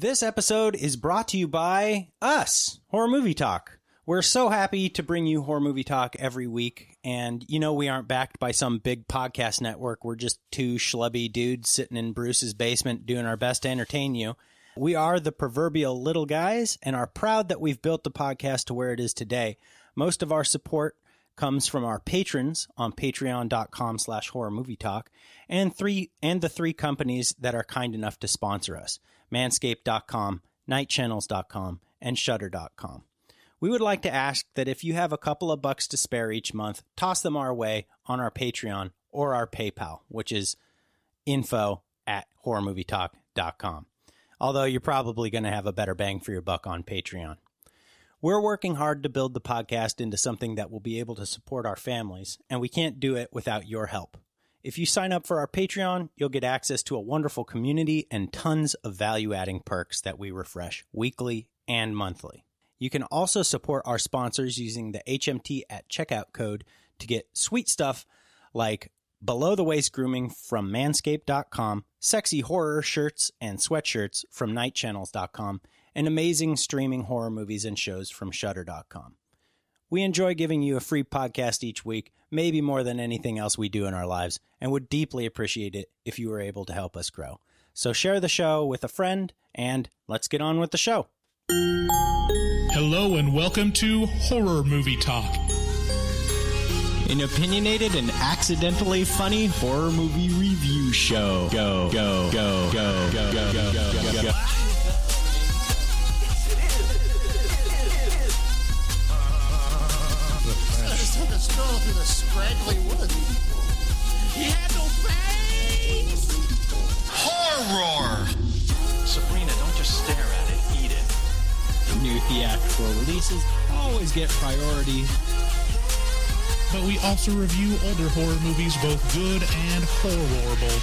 This episode is brought to you by us, Horror Movie Talk. We're so happy to bring you Horror Movie Talk every week, and you know we aren't backed by some big podcast network. We're just two schlubby dudes sitting in Bruce's basement doing our best to entertain you. We are the proverbial little guys and are proud that we've built the podcast to where it is today. Most of our support comes from our patrons on patreon.com/horrormovietalk and the three companies that are kind enough to sponsor us: manscaped.com, nightchannels.com, and shutter.com. We would like to ask that if you have a couple of bucks to spare each month, toss them our way on our Patreon or our PayPal, which is info@horrormovietalk.com. Although you're probably going to have a better bang for your buck on Patreon. We're working hard to build the podcast into something that will be able to support our families, and we can't do it without your help. If you sign up for our Patreon, you'll get access to a wonderful community and tons of value-adding perks that we refresh weekly and monthly. You can also support our sponsors using the HMT at checkout code to get sweet stuff like below-the-waist grooming from manscaped.com, sexy horror shirts and sweatshirts from nightchannels.com, and amazing streaming horror movies and shows from shutter.com. We enjoy giving you a free podcast each week, maybe more than anything else we do in our lives, and would deeply appreciate it if you were able to help us grow. So share the show with a friend, and let's get on with the show. Hello and welcome to Horror Movie Talk. An opinionated and accidentally funny horror movie review show. Go, go, go, go, go, go, go, go, go, go. Let's go through the scraggly woods. He had no face! Horror! Sabrina, don't just stare at it, eat it. New theatrical releases always get priority. But we also review older horror movies, both good and horrible.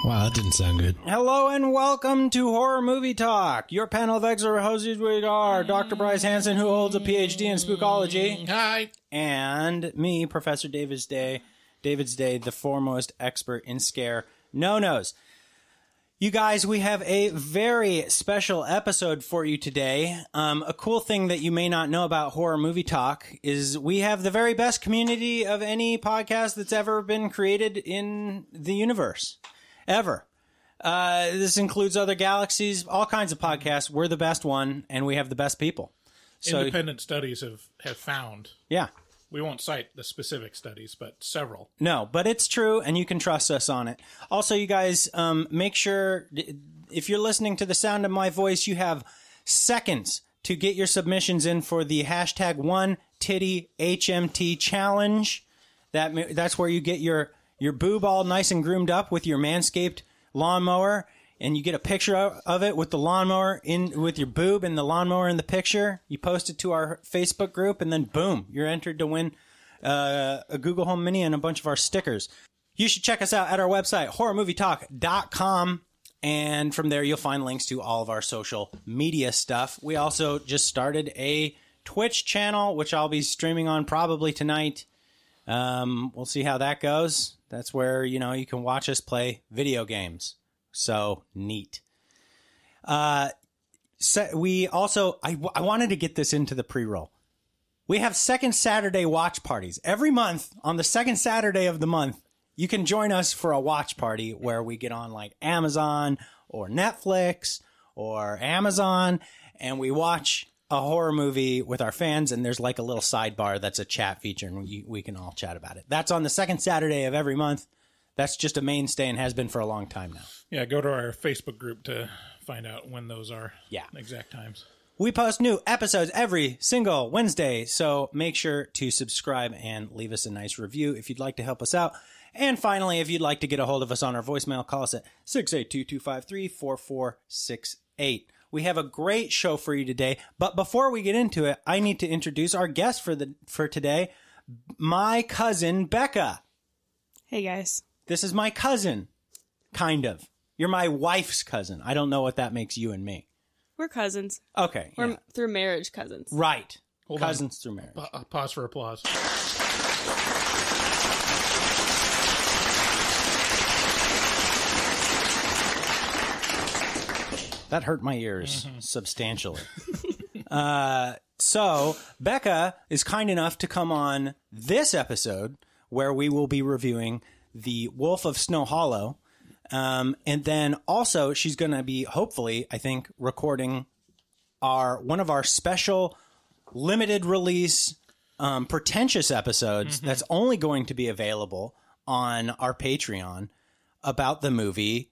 Wow, that didn't sound good. Hello and welcome to Horror Movie Talk. Your panel of expert hosts we are Dr. Bryce Hansen, who holds a PhD in spookology. Hi. And me, Professor David's Day, the foremost expert in scare no-nos. You guys, we have a very special episode for you today. A cool thing that you may not know about Horror Movie Talk is we have the very best community of any podcast that's ever been created in the universe. Ever. This includes other galaxies, all kinds of podcasts. We're the best one, and we have the best people. So, independent studies have found. Yeah. We won't cite the specific studies, but several. No, but it's true, and you can trust us on it. Also, you guys, make sure, if you're listening to the sound of my voice, you have seconds to get your submissions in for the hashtag #OneTittyHMT challenge. That's where you get your boob all nice and groomed up with your Manscaped lawnmower, and you get a picture of it with the lawnmower with your boob and the lawnmower in the picture. You post it to our Facebook group, and then boom, you're entered to win a Google Home Mini and a bunch of our stickers. You should check us out at our website, horrormovietalk.com, and from there you'll find links to all of our social media stuff. We also just started a Twitch channel, which I'll be streaming on probably tonight. We'll see how that goes. That's where, you can watch us play video games. So neat. We also, I wanted to get this into the pre-roll. We have second Saturday watch parties. Every month, on the second Saturday of the month, you can join us for a watch party where we get on like Amazon or Netflix or Amazon, and we watch a horror movie with our fans, and there's like a little sidebar that's a chat feature, and we can all chat about it. That's on the second Saturday of every month. That's just a mainstay and has been for a long time now. Yeah, go to our Facebook group to find out when those are. Yeah. Exact times. We post new episodes every single Wednesday, so make sure to subscribe and leave us a nice review if you'd like to help us out. And finally, if you'd like to get a hold of us on our voicemail, call us at 682-253-4468. We have a great show for you today, but before we get into it, I need to introduce our guest for today, my cousin Becca. Hey guys. This is my cousin, kind of. You're my wife's cousin. I don't know what that makes you and me. We're cousins. Okay. We're through marriage cousins. Right. Hold cousins on. Through marriage. Pause for applause. That hurt my ears substantially. So Becca is kind enough to come on this episode where we will be reviewing The Wolf of Snow Hollow. And then also she's going to be, hopefully, I think, recording one of our special limited release pretentious episodes that's only going to be available on our Patreon about the movie.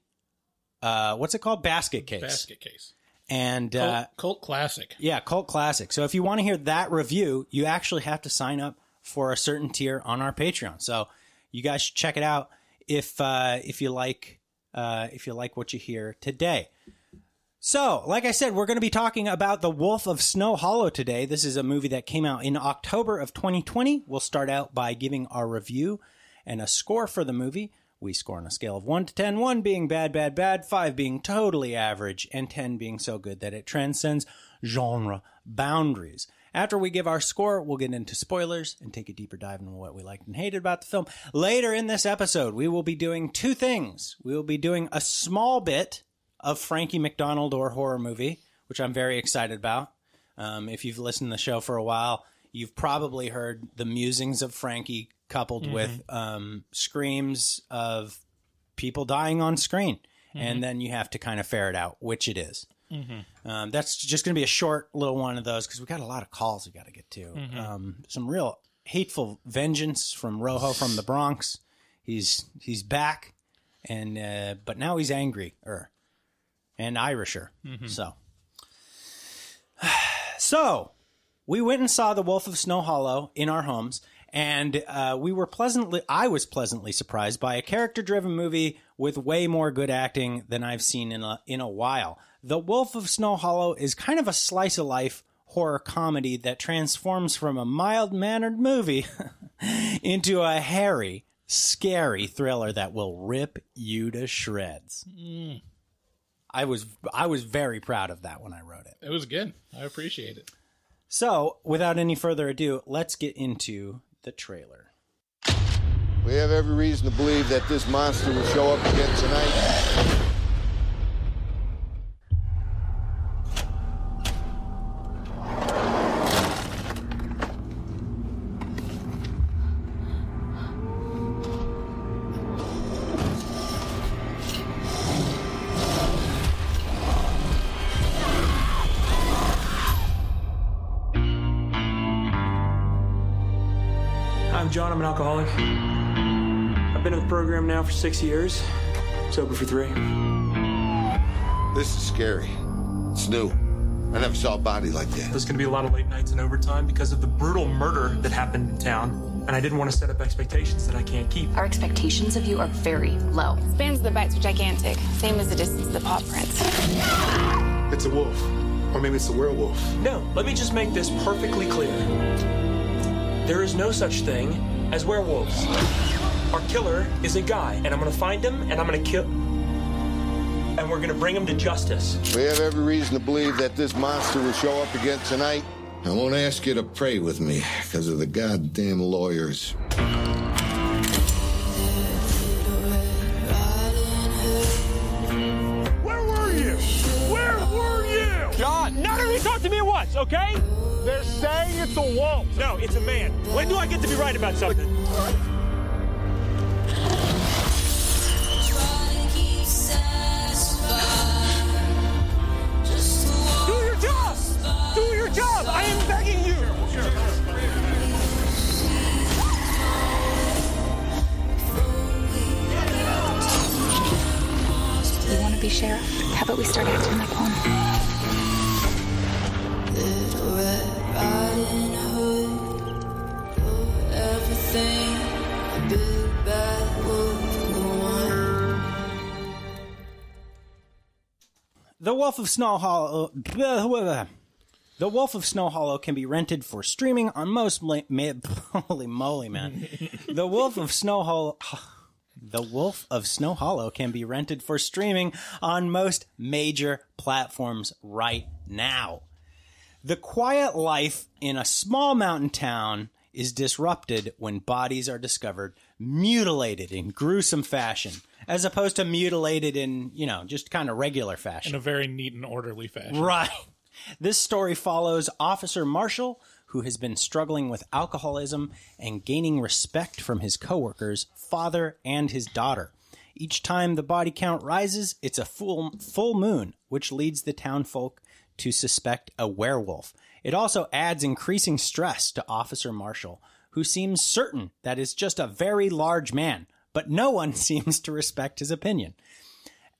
What's it called? Basket Case. Basket Case. And cult classic. Yeah, cult classic. So if you want to hear that review, you actually have to sign up for a certain tier on our Patreon. So you guys should check it out if you like what you hear today. So, like I said, we're going to be talking about The Wolf of Snow Hollow today. This is a movie that came out in October of 2020. We'll start out by giving our review and a score for the movie. We score on a scale of 1 to 10, 1 being bad, bad, bad, 5 being totally average, and 10 being so good that it transcends genre boundaries. After we give our score, we'll get into spoilers and take a deeper dive into what we liked and hated about the film. Later in this episode, we will be doing two things. We will be doing a small bit of Frankie MacDonald or horror movie, which I'm very excited about. If you've listened to the show for a while, you've probably heard the musings of Frankie coupled with screams of people dying on screen. And then you have to kind of ferret out which it is. That's just going to be a short little one of those because we got a lot of calls we got to get to. Some real hateful vengeance from Rojo from the Bronx. He's back, and but now he's angry-er and Irisher. So we went and saw The Wolf of Snow Hollow in our homes. And I was pleasantly surprised by a character-driven movie with way more good acting than I've seen in a while. The Wolf of Snow Hollow is kind of a slice-of-life horror comedy that transforms from a mild-mannered movie into a hairy, scary thriller that will rip you to shreds. I was very proud of that when I wrote it. It was good. I appreciate it. So, without any further ado, let's get into the trailer. We have every reason to believe that this monster will show up again tonight. I'm John, I'm an alcoholic. I've been in the program now for 6 years, sober for 3. This is scary. It's new. I never saw a body like that. There's gonna be a lot of late nights and overtime because of the brutal murder that happened in town, and I didn't want to set up expectations that I can't keep. Our expectations of you are very low. Spans of the bites are gigantic, same as the distance of the paw prints. It's a wolf. Or maybe it's a werewolf. No, let me just make this perfectly clear. There is no such thing as werewolves. Our killer is a guy, and I'm gonna find him, and I'm gonna kill... And we're gonna bring him to justice. We have every reason to believe that this monster will show up again tonight. I won't ask you to pray with me because of the goddamn lawyers. Where were you? Where were you? John, none of you talk to me at once, okay? They're saying it's a wolf. No, it's a man. When do I get to be right about something? Do your job! Do your job! I am begging you! You want to be sheriff? How about we start acting like one? The Wolf of Snow Hollow. The Wolf of Snow Hollow can be rented for streaming on most. Holy moly, man! The Wolf of Snow Hollow. The Wolf of Snow Hollow can be rented for streaming on most major platforms right now. The quiet life in a small mountain town is disrupted when bodies are discovered mutilated in gruesome fashion as opposed to mutilated in, just kind of regular fashion. In a very neat and orderly fashion. Right. This story follows Officer Marshall, who has been struggling with alcoholism and gaining respect from his coworkers, father, and his daughter. Each time the body count rises, it's a full moon, which leads the townfolk to suspect a werewolf. It also adds increasing stress to Officer Marshall, who seems certain that it's just a very large man, but no one seems to respect his opinion.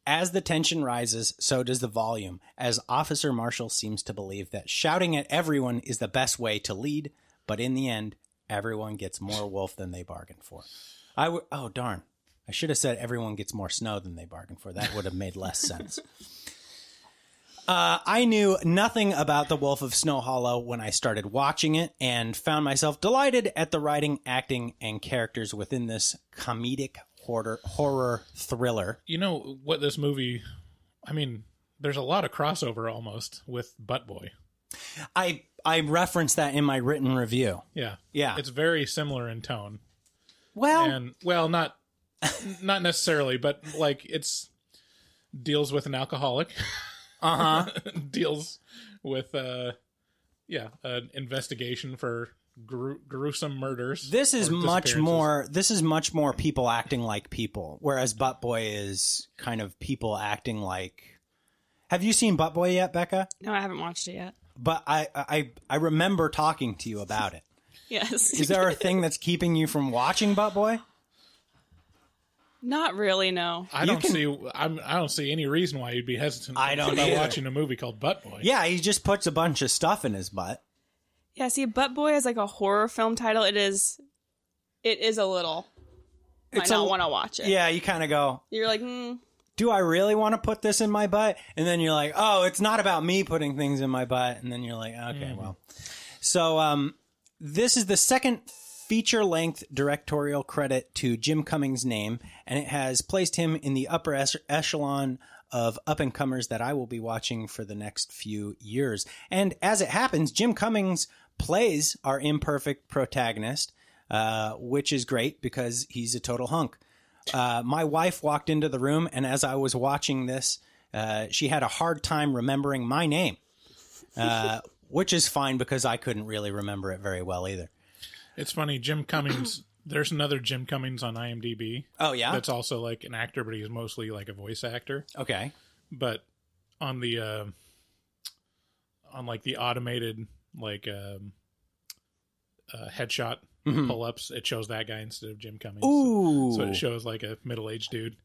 As the tension rises, so does the volume, as Officer Marshall seems to believe that shouting at everyone is the best way to lead, but in the end, everyone gets more wolf than they bargained for. Oh, darn. I should have said everyone gets more snow than they bargained for. That would have made less sense. I knew nothing about The Wolf of Snow Hollow when I started watching it and found myself delighted at the writing, acting, and characters within this comedic horror thriller. You know what this movie... there's a lot of crossover almost with Butt Boy. I referenced that in my written review. Yeah. Yeah. It's very similar in tone. Well... not necessarily, but it's deals with an alcoholic. Deals with an investigation for gruesome murders. This is much more people acting like people, whereas Butt Boy is kind of people acting like... Have you seen Butt Boy yet, Becca? No, I haven't watched it yet. But I remember talking to you about it. Yes. Is there a thing that's keeping you from watching Butt Boy? Not really, no. I don't see any reason why you'd be hesitant about watching a movie called Butt Boy. Yeah, he just puts a bunch of stuff in his butt. Yeah, see, Butt Boy is like a horror film title. It is a little. Might not want to watch it. Yeah, you kind of go. You're like, do I really want to put this in my butt? And then you're like, oh, it's not about me putting things in my butt. And then you're like, okay, well. So this is the second feature-length directorial credit to Jim Cummings' name, and it has placed him in the upper echelon of up-and-comers that I will be watching for the next few years. And as it happens, Jim Cummings plays our imperfect protagonist, which is great because he's a total hunk. My wife walked into the room, and as I was watching this, she had a hard time remembering my name, which is fine because I couldn't really remember it very well either. It's funny, Jim Cummings, there's another Jim Cummings on IMDb. Oh, yeah? That's also like an actor, but he's mostly like a voice actor. Okay. But on the, the automated, headshot pull-ups, it shows that guy instead of Jim Cummings. Ooh. So it shows like a middle-aged dude.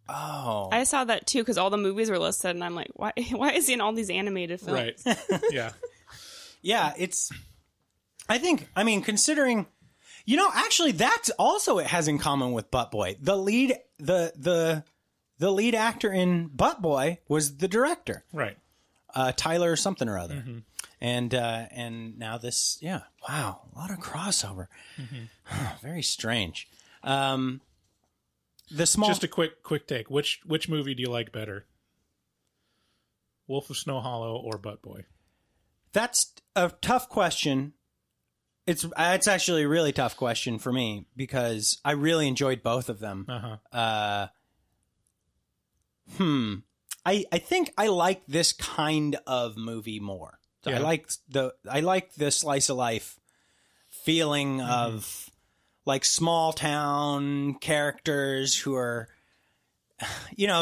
Oh. I saw that too, because all the movies were listed, and I'm like, why is he in all these animated films? Right. Yeah. Yeah, considering, actually that's also it has in common with Butt Boy. The lead actor in Butt Boy was the director. Right. Tyler something or other. Mm-hmm. And now this, wow, a lot of crossover. Mm-hmm. Very strange. Just a quick take. Which movie do you like better? Wolf of Snow Hollow or Butt Boy? That's a tough question. It's actually a really tough question for me because I really enjoyed both of them. Uh-huh. I think I like this kind of movie more. So yeah. I like the slice of life feeling of like small town characters who are,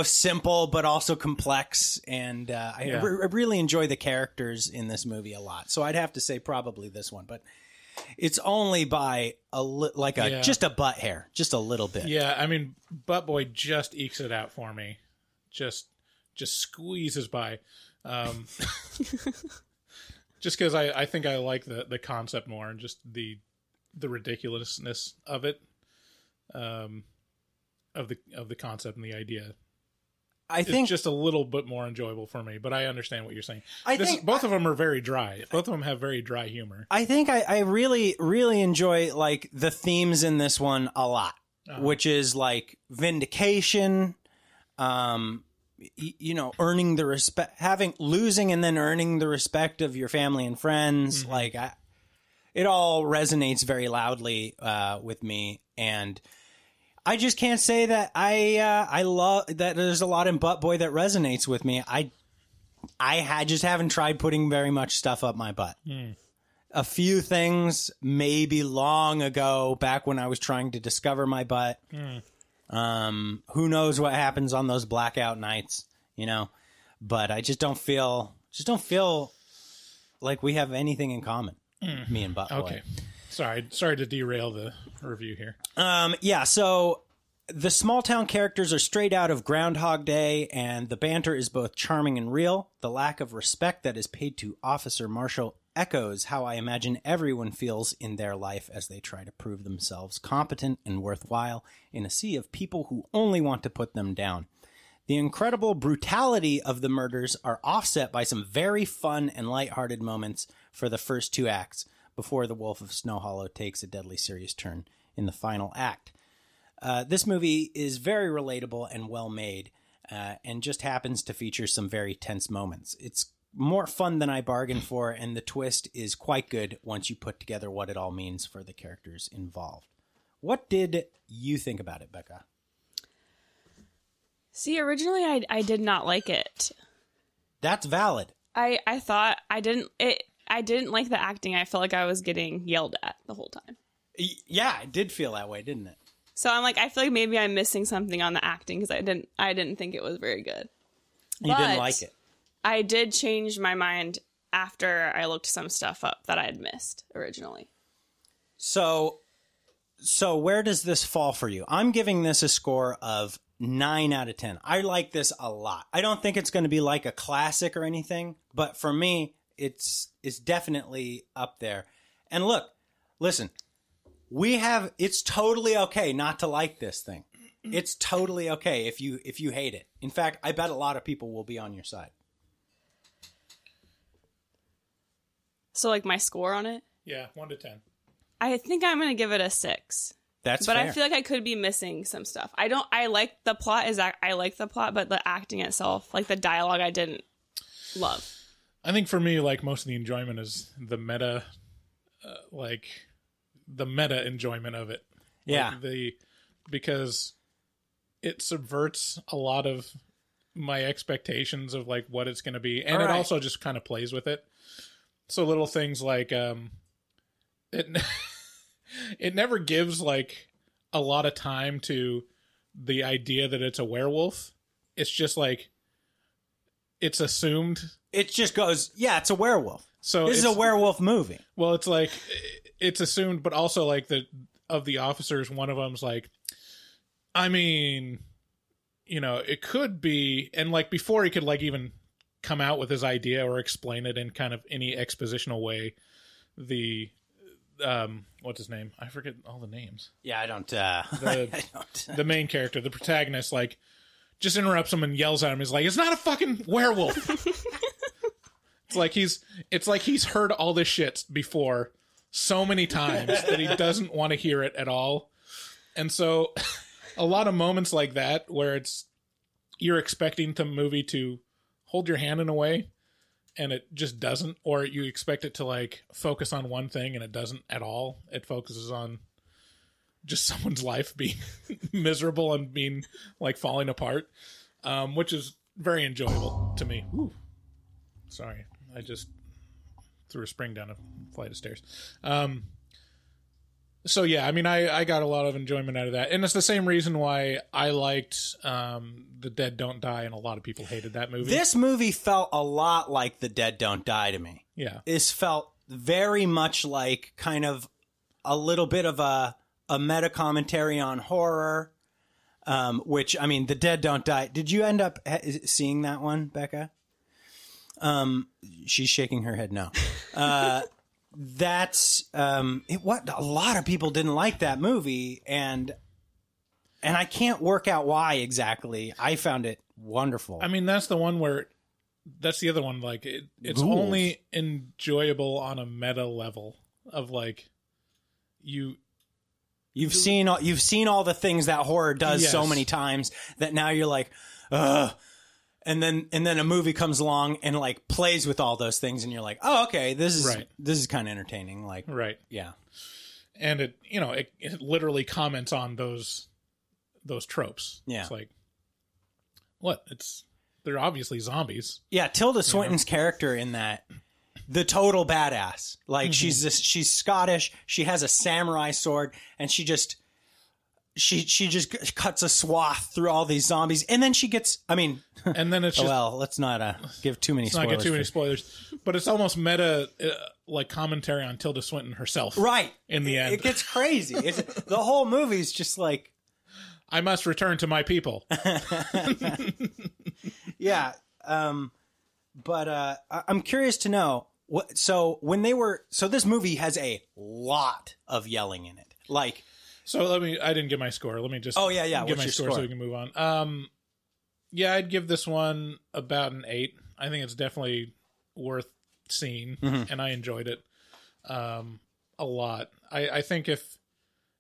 simple but also complex, and I really enjoy the characters in this movie a lot. So I'd have to say probably this one, but it's only by just a butt hair, just a little bit. Yeah, Butt Boy just ekes it out for me, just squeezes by, just because I think I like the concept more and just the ridiculousness of it, of the concept and the idea. I think it's just a little bit more enjoyable for me, but I understand what you're saying. Both of them are very dry. Both of them have very dry humor. I think I really, really enjoy like the themes in this one a lot, which is like vindication, earning the respect, losing and then earning the respect of your family and friends. Mm-hmm. Like it all resonates very loudly with me, and I just can't say that I love that there's a lot in Butt Boy that resonates with me. I just haven't tried putting very much stuff up my butt. A few things maybe long ago, back when I was trying to discover my butt. Who knows what happens on those blackout nights, you know? But I just don't feel like we have anything in common, me and Butt Boy. Okay. Sorry to derail the review here. Yeah, so the small town characters are straight out of Groundhog Day, and the banter is both charming and real. The lack of respect that is paid to Officer Marshall echoes how I imagine everyone feels in their life as they try to prove themselves competent and worthwhile in a sea of people who only want to put them down. The incredible brutality of the murders are offset by some very fun and lighthearted moments for the first 2 acts, before the Wolf of Snow Hollow takes a deadly serious turn in the final act. This movie is very relatable and well made, and just happens to feature some very tense moments. It's more fun than I bargained for, and the twist is quite good once you put together what it all means for the characters involved. What did you think about it, Becca? See, originally I did not like it. That's valid. I thought I didn't like the acting. I felt like I was getting yelled at the whole time. Yeah, it did feel that way, didn't it? So I'm like, I feel like maybe I'm missing something on the acting because I didn't think it was very good. You didn't like it. I did change my mind after I looked some stuff up that I had missed originally. So where does this fall for you? I'm giving this a score of 9 out of 10. I like this a lot. I don't think it's going to be like a classic or anything, but for me, it's definitely up there. And listen, it's totally okay not to like this thing. It's totally okay if you hate it. In fact, I bet a lot of people will be on your side. So like my score on it? Yeah, 1 to 10. I think I'm going to give it a 6. But fair. I feel like I could be missing some stuff. I like the plot, but the acting itself, like the dialogue, I didn't love. I think for me, like, most of the enjoyment is the meta, the meta enjoyment of it. Yeah. Because it subverts a lot of my expectations of like what it's going to be. And it also just kind of plays with it. So little things like, it never gives like a lot of time to the idea that it's a werewolf. It's just like, it's assumed. It just goes, yeah, it's a werewolf. So this is a werewolf movie. Well, it's like, it's assumed, but also like of the officers, one of them's like, I mean, you know, it could be, and like before he could like even come out with his idea or explain it in kind of any expositional way, the what's his name? I forget all the names. Yeah, I don't. The main character, the protagonist, like just interrupts him and yells at him. He's like, "It's not a fucking werewolf." It's like he's heard all this shit before so many times that he doesn't want to hear it at all. And so a lot of moments like that where you're expecting the movie to hold your hand in a way and it just doesn't, or you expect it to like focus on one thing and it doesn't at all. It focuses on just someone's life being miserable and being like falling apart, which is very enjoyable to me. Whew. Sorry, I just threw a spring down a flight of stairs. So yeah, I mean, I got a lot of enjoyment out of that, and it's the same reason why I liked The Dead Don't Die, and a lot of people hated that movie. This movie felt a lot like The Dead Don't Die to me. Yeah, this felt very much like kind of a little bit of a meta commentary on horror, which, I mean, The Dead Don't Die. Did you end up seeing that one, Becca? She's shaking her head no. That's what a lot of people didn't like that movie, and I can't work out why exactly. I found it wonderful. I mean, that's the one where that's the other one. Like it's Ghouls. only enjoyable on a meta level of like you've seen all the things that horror does so many times that now you're like, ugh. And then a movie comes along and like plays with all those things, and you're like, oh, okay, this is kind of entertaining. Like, right, yeah. And it literally comments on those those tropes. Yeah. It's like, what? They're obviously zombies. Yeah, Tilda Swinton's character in that, the total badass. Like Mm-hmm. she's Scottish, she has a samurai sword, and she just cuts a swath through all these zombies, and then she gets. I mean, and then it's just, well, let's not give too many. Not get too many spoilers, but it's almost meta, like commentary on Tilda Swinton herself. Right. In the end, it gets crazy. The whole movie's just like, I must return to my people. Yeah. But I'm curious to know what. So this movie has a lot of yelling in it. Like, so I didn't get my score. Let me just. Oh yeah. Give What's my your score so we can move on. Yeah, I'd give this one about an 8. I think it's definitely worth seeing, and I enjoyed it a lot. I think if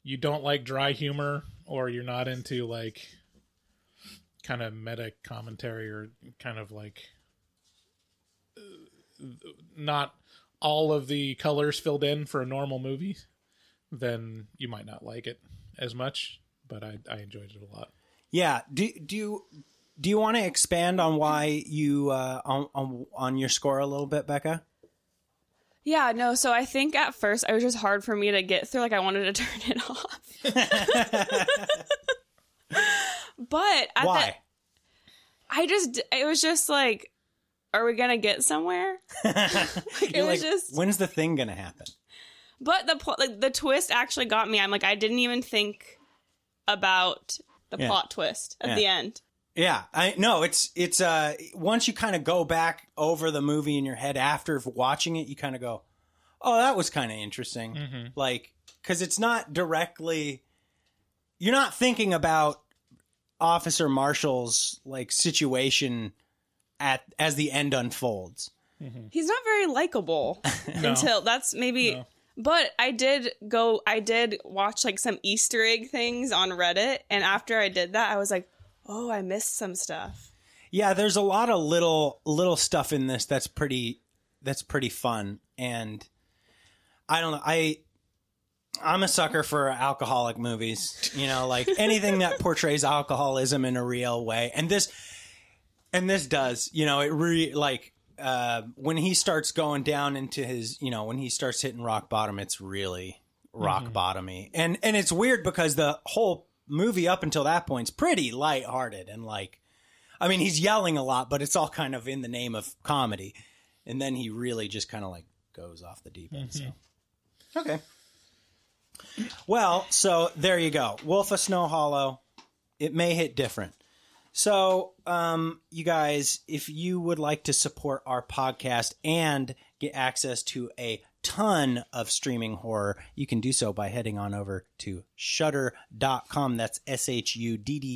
you don't like dry humor, or you're not into like kind of meta commentary, or kind of like not all of the colors filled in for a normal movie, then you might not like it as much. But I enjoyed it a lot. Yeah. Do you want to expand on why you on your score a little bit, Becca? Yeah, no, so I think at first it was just hard for me to get through. Like, I wanted to turn it off. But why? It was just like, are we going to get somewhere? It was just, when's the thing going to happen? But the twist actually got me. I'm like, I didn't even think about the plot twist at the end. Yeah, I know. It's once you kind of go back over the movie in your head after watching it, you kind of go, oh, that was kind of interesting. Mm-hmm. Like, because it's not directly, you're not thinking about Officer Marshall's like situation as the end unfolds. Mm-hmm. He's not very likable until that's maybe. No. But I did watch like some Easter egg things on Reddit, and after I did that, I was like, oh, I missed some stuff. Yeah, there's a lot of little stuff in this that's pretty fun, and I don't know. I'm a sucker for alcoholic movies, like anything that portrays alcoholism in a real way, and this does, it when he starts going down into his, when he starts hitting rock bottom, it's really rock bottomy, and it's weird because the whole movie up until that point's pretty lighthearted and he's yelling a lot, but it's all kind of in the name of comedy, and then he really just kind of like goes off the deep end. So okay, well, so there you go, Wolf of Snow Hollow. It may hit different. So you guys, if you would like to support our podcast and get access to a ton of streaming horror, you can do so by heading on over to Shudder.com. That's SHUDDER.com.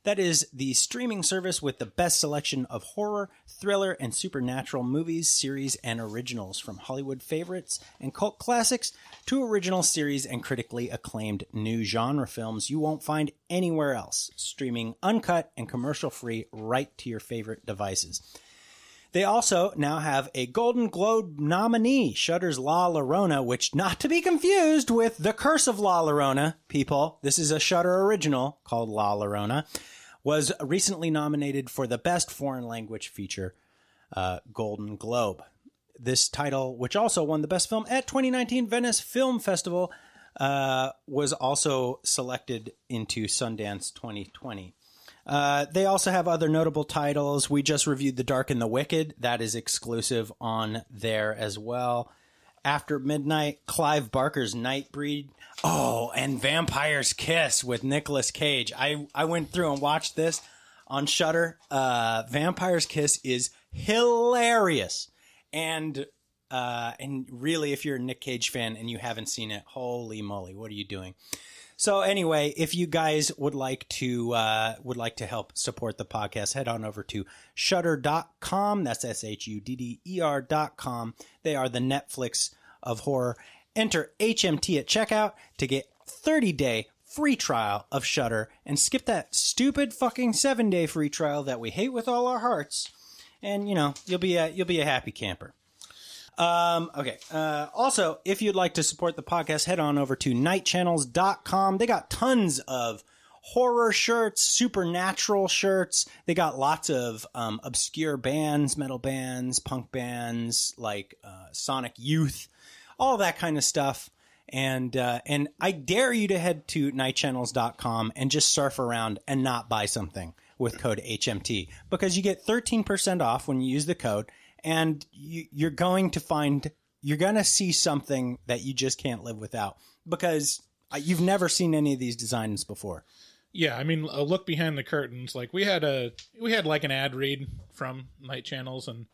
That is the streaming service with the best selection of horror, thriller, and supernatural movies, series, and originals, from Hollywood favorites and cult classics to original series and critically acclaimed new genre films you won't find anywhere else, streaming uncut and commercial-free right to your favorite devices. They also now have a Golden Globe nominee, Shudder's La Llorona, which, not to be confused with The Curse of La Llorona, people, this is a Shudder original called La Llorona, was recently nominated for the Best Foreign Language Feature Golden Globe. This title, which also won the Best Film at 2019 Venice Film Festival, was also selected into Sundance 2020. They also have other notable titles. We just reviewed The Dark and the Wicked. That is exclusive on there as well. After Midnight, Clive Barker's Nightbreed. Oh, and Vampire's Kiss with Nicolas Cage. I went through and watched this on Shudder. Vampire's Kiss is hilarious. And really, if you're a Nick Cage fan and you haven't seen it, holy moly, what are you doing? So anyway, if you guys would like to help support the podcast, head on over to Shudder.com. That's SHUDDER.com. They are the Netflix of horror. Enter HMT at checkout to get 30-day free trial of Shudder and skip that stupid fucking 7-day free trial that we hate with all our hearts. And you'll be a happy camper. Okay. Also, if you'd like to support the podcast, head on over to nightchannels.com. They got tons of horror shirts, supernatural shirts. They got lots of obscure bands, metal bands, punk bands, like Sonic Youth, all that kind of stuff. And I dare you to head to nightchannels.com and just surf around and not buy something with code HMT, because you get 13% off when you use the code, and you're going to see something that you just can't live without, because you've never seen any of these designs before. Yeah, I mean, a look behind the curtains. Like we had like an ad read from Night Channels, and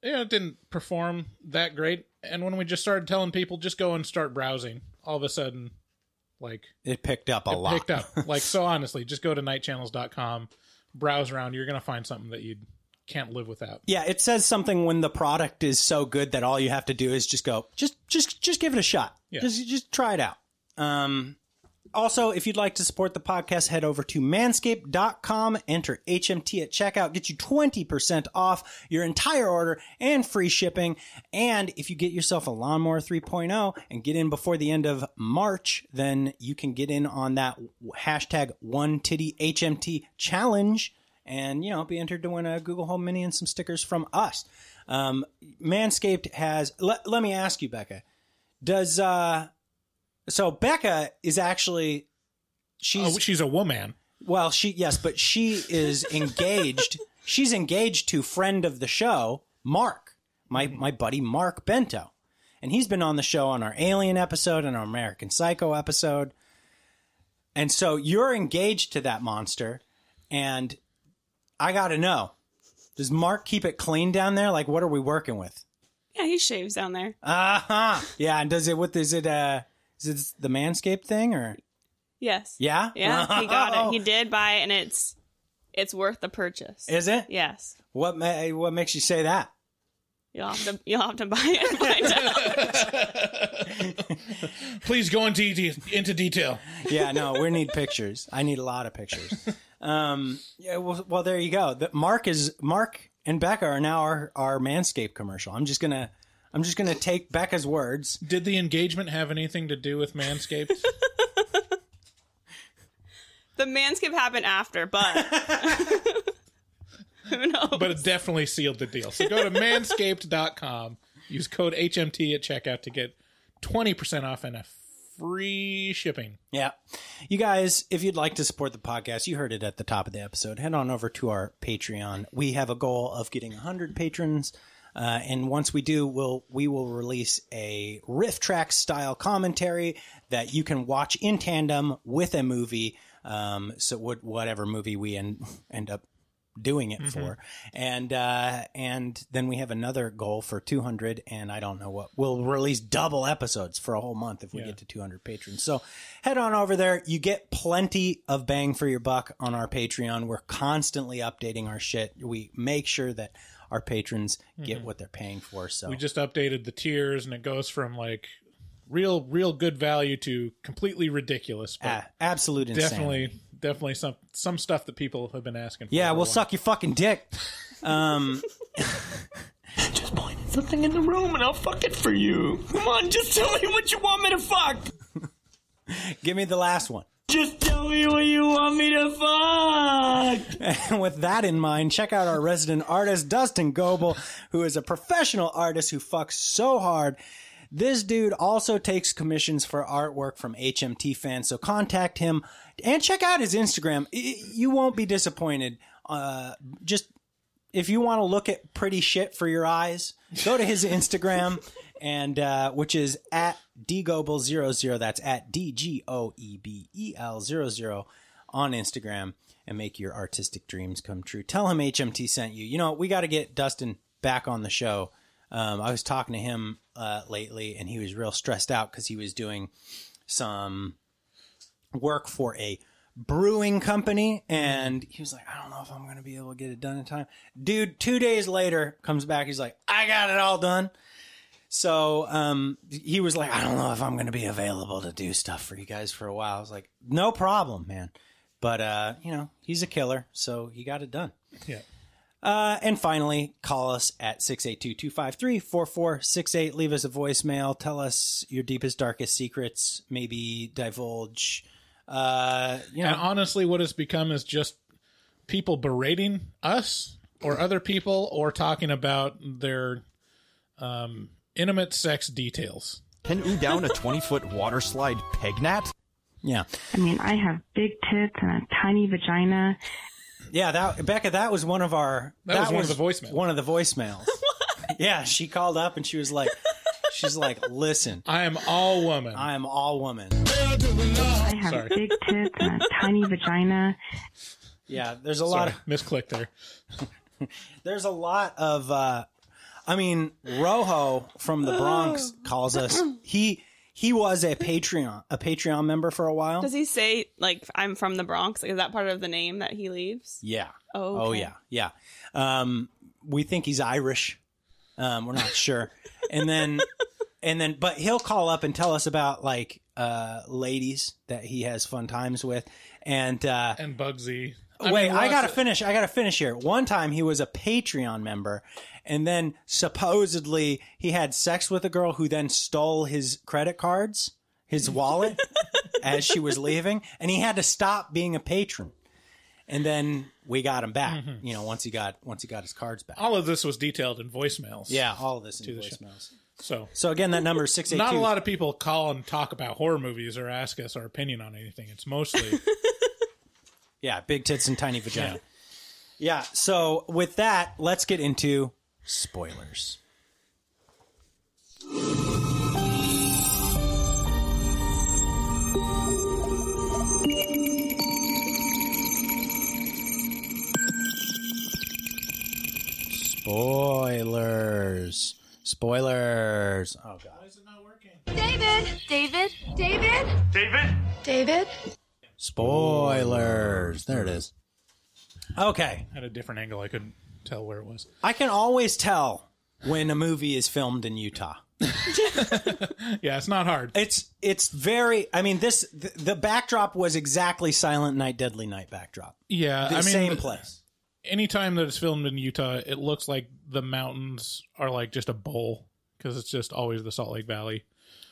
it didn't perform that great. And when we just started telling people just go and start browsing, all of a sudden, like it picked up a lot. Picked up. Like, so honestly, just go to nightchannels.com, browse around. You're gonna find something that you can't live without. Yeah, it says something when the product is so good that all you have to do is just go, just give it a shot. Yeah. Just try it out. Also, if you'd like to support the podcast, head over to manscaped.com, enter HMT at checkout, get you 20% off your entire order and free shipping. And if you get yourself a Lawnmower 3.0 and get in before the end of March, then you can get in on that hashtag #OneTittyHMT challenge and, be entered to win a Google Home Mini and some stickers from us. Manscaped has, let me ask you, Becca, so Becca is actually, she's a woman. Well, but she is engaged. She's engaged to friend of the show, Mark, my buddy Mark Bento. And he's been on the show on our Alien episode and our American Psycho episode. And so you're engaged to that monster. And I got to know, does Mark keep it clean down there? Like, what are we working with? Yeah, he shaves down there. Uh-huh. Yeah, and is it the Manscaped thing, or? Yes. Yeah? Yeah, he got it. He did buy it, and it's worth the purchase. Is it? Yes. What makes you say that? You'll have to buy it and find out. Please go into detail. Yeah, no, we need pictures. I need a lot of pictures. Yeah, well, there you go. Mark and Becca are now our Manscaped commercial. I'm just gonna take Becca's words. Did the engagement have anything to do with Manscaped? The Manscaped happened after, but who knows? But it definitely sealed the deal. So go to manscaped.com, use code HMT at checkout to get 20% off and a free shipping. Yeah. You guys, if you'd like to support the podcast, you heard it at the top of the episode, head on over to our Patreon. We have a goal of getting 100 patrons. And once we do, we will release a riff track style commentary that you can watch in tandem with a movie. So whatever movie we end up doing it for. And then we have another goal for 200, and I don't know what. We'll release double episodes for a whole month if we get to 200 patrons. So head on over there. You get plenty of bang for your buck on our Patreon. We're constantly updating our shit. We make sure that our patrons get what they're paying for. So we just updated the tiers, and it goes from like real good value to completely ridiculous. But absolute insanity. Definitely some stuff that people have been asking for. Yeah, we'll suck your fucking dick. Just point at something in the room and I'll fuck it for you. Come on, just tell me what you want me to fuck. Give me the last one. Just tell me what you want me to fuck. And with that in mind, check out our resident artist, Dustin Goebel, who is a professional artist who fucks so hard. This dude also takes commissions for artwork from HMT fans, so contact him and check out his Instagram. You won't be disappointed. Just if you want to look at pretty shit for your eyes, go to his Instagram, and which is at dgoebel00. That's at DGOEBEL00 on Instagram, and make your artistic dreams come true. Tell him HMT sent you. You know, we got to get Dustin back on the show. I was talking to him lately, and he was real stressed out because he was doing some work for a brewing company, and he was like, I don't know if I'm going to be able to get it done in time. Dude, 2 days later, comes back, he's like, I got it all done. So he was like, I don't know if I'm going to be available to do stuff for you guys for a while. I was like, no problem, man. But, he's a killer, so he got it done. Yeah. And finally, call us at 682-253-4468. Leave us a voicemail. Tell us your deepest, darkest secrets. Maybe divulge And honestly, what it's become is just people berating us or other people or talking about their intimate sex details. Can ooh down a 20-foot water slide peg gnat? Yeah. I mean, I have big tits and a tiny vagina. Yeah, Becca, that was one of our... That was one of the voicemails. One of the voicemails. Yeah, she called up and she was like, listen. I am all woman. I am all woman. I have big tits and a tiny vagina. Yeah, there's a lot of... Misclick there. There's a lot of... Rojo from the Bronx calls us... He was a Patreon member for a while. Does he say, like, I'm from the Bronx? Like, is that part of the name that he leaves? Yeah. Oh, okay. Yeah. We think he's Irish. We're not sure. But he'll call up and tell us about, like, ladies that he has fun times with. And Bugsy. I gotta finish here. One time he was a Patreon member, and then supposedly he had sex with a girl who then stole his credit cards, his wallet, as she was leaving, and he had to stop being a patron. And then we got him back. Mm-hmm. Once he got his cards back. All of this was detailed in voicemails. Yeah, all of this in voicemails. So again, that number is 682. Not a lot of people call and talk about horror movies or ask us our opinion on anything. It's mostly. Yeah, big tits and tiny vagina. Yeah, so with that, let's get into spoilers. Spoilers. Oh, God. Why is it not working? David. Spoilers. There it is. Okay. At a different angle, I couldn't tell where it was. I can always tell when a movie is filmed in Utah. Yeah, it's not hard. It's very... I mean, the backdrop was exactly Silent Night, Deadly Night backdrop. Yeah, same place. Anytime that it's filmed in Utah, it looks like the mountains are like just a bowl because it's just always the Salt Lake Valley.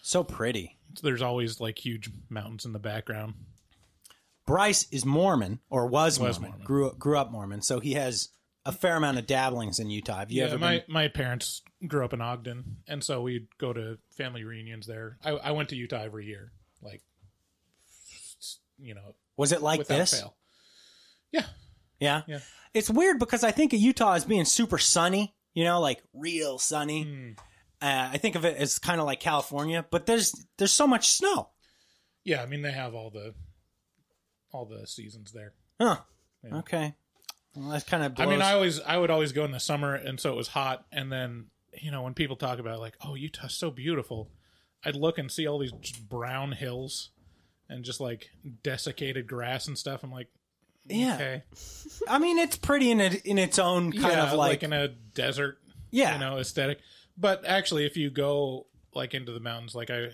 So pretty. There's always like huge mountains in the background. Bryce is Mormon, or was Mormon. Grew up Mormon, so he has a fair amount of dabblings in Utah. Have you ever been? My parents grew up in Ogden, and so we'd go to family reunions there. I went to Utah every year, like, Was it like this? Fail. Yeah. Yeah? Yeah. It's weird because I think of Utah as being super sunny, like real sunny. I think of it as kind of like California, but there's so much snow. Yeah, I mean, they have all the seasons there. Huh. Yeah. Okay. Well, that's kind of blows. I mean, I would always go in the summer, and so it was hot, and then, when people talk about like, oh, Utah's so beautiful, I'd look and see all these just brown hills and just like desiccated grass and stuff. I'm like, yeah. Okay. I mean, it's pretty in its own kind of like in a desert, aesthetic. But actually, if you go like into the mountains, like I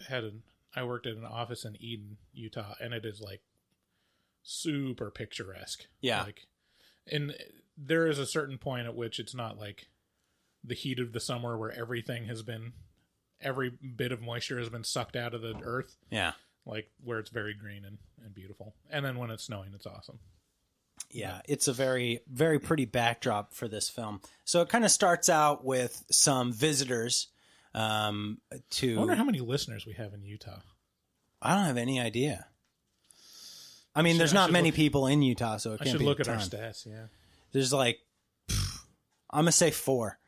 worked at an office in Eden, Utah, and it is like super picturesque. Yeah. And there is a certain point at which it's not like the heat of the summer where every bit of moisture has been sucked out of the earth. Yeah. Like where it's very green and beautiful. And then when it's snowing, it's awesome. Yeah, it's a very, very pretty backdrop for this film. So it kind of starts out with some visitors I wonder how many listeners we have in Utah. I don't have any idea. I mean, there's not many people in Utah, so it can't be a ton. I should look at our stats, yeah. There's like, I'm going to say 4.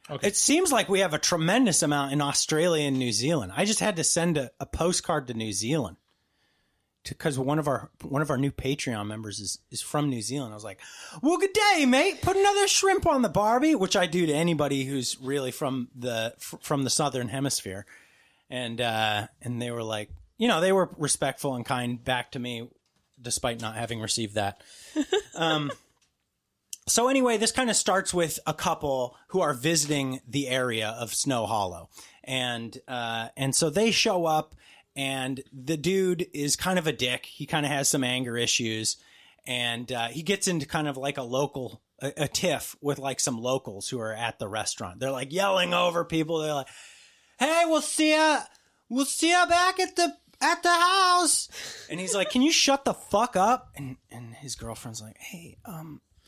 Okay. It seems like we have a tremendous amount in Australia and New Zealand. I just had to send a postcard to New Zealand because one of our new Patreon members is from New Zealand. I was like, well, good day, mate. Put another shrimp on the barbie, which I do to anybody who's really from the Southern Hemisphere. And they were like, they were respectful and kind back to me, despite not having received that. So anyway, this kind of starts with a couple who are visiting the area of Snow Hollow. And so they show up, and the dude is kind of a dick. He kind of has some anger issues, and he gets into kind of like a tiff with like some locals who are at the restaurant. They're like yelling over people. They're like, hey, we'll see ya back at at the house. And he's like, can you shut the fuck up? And his girlfriend's like, hey,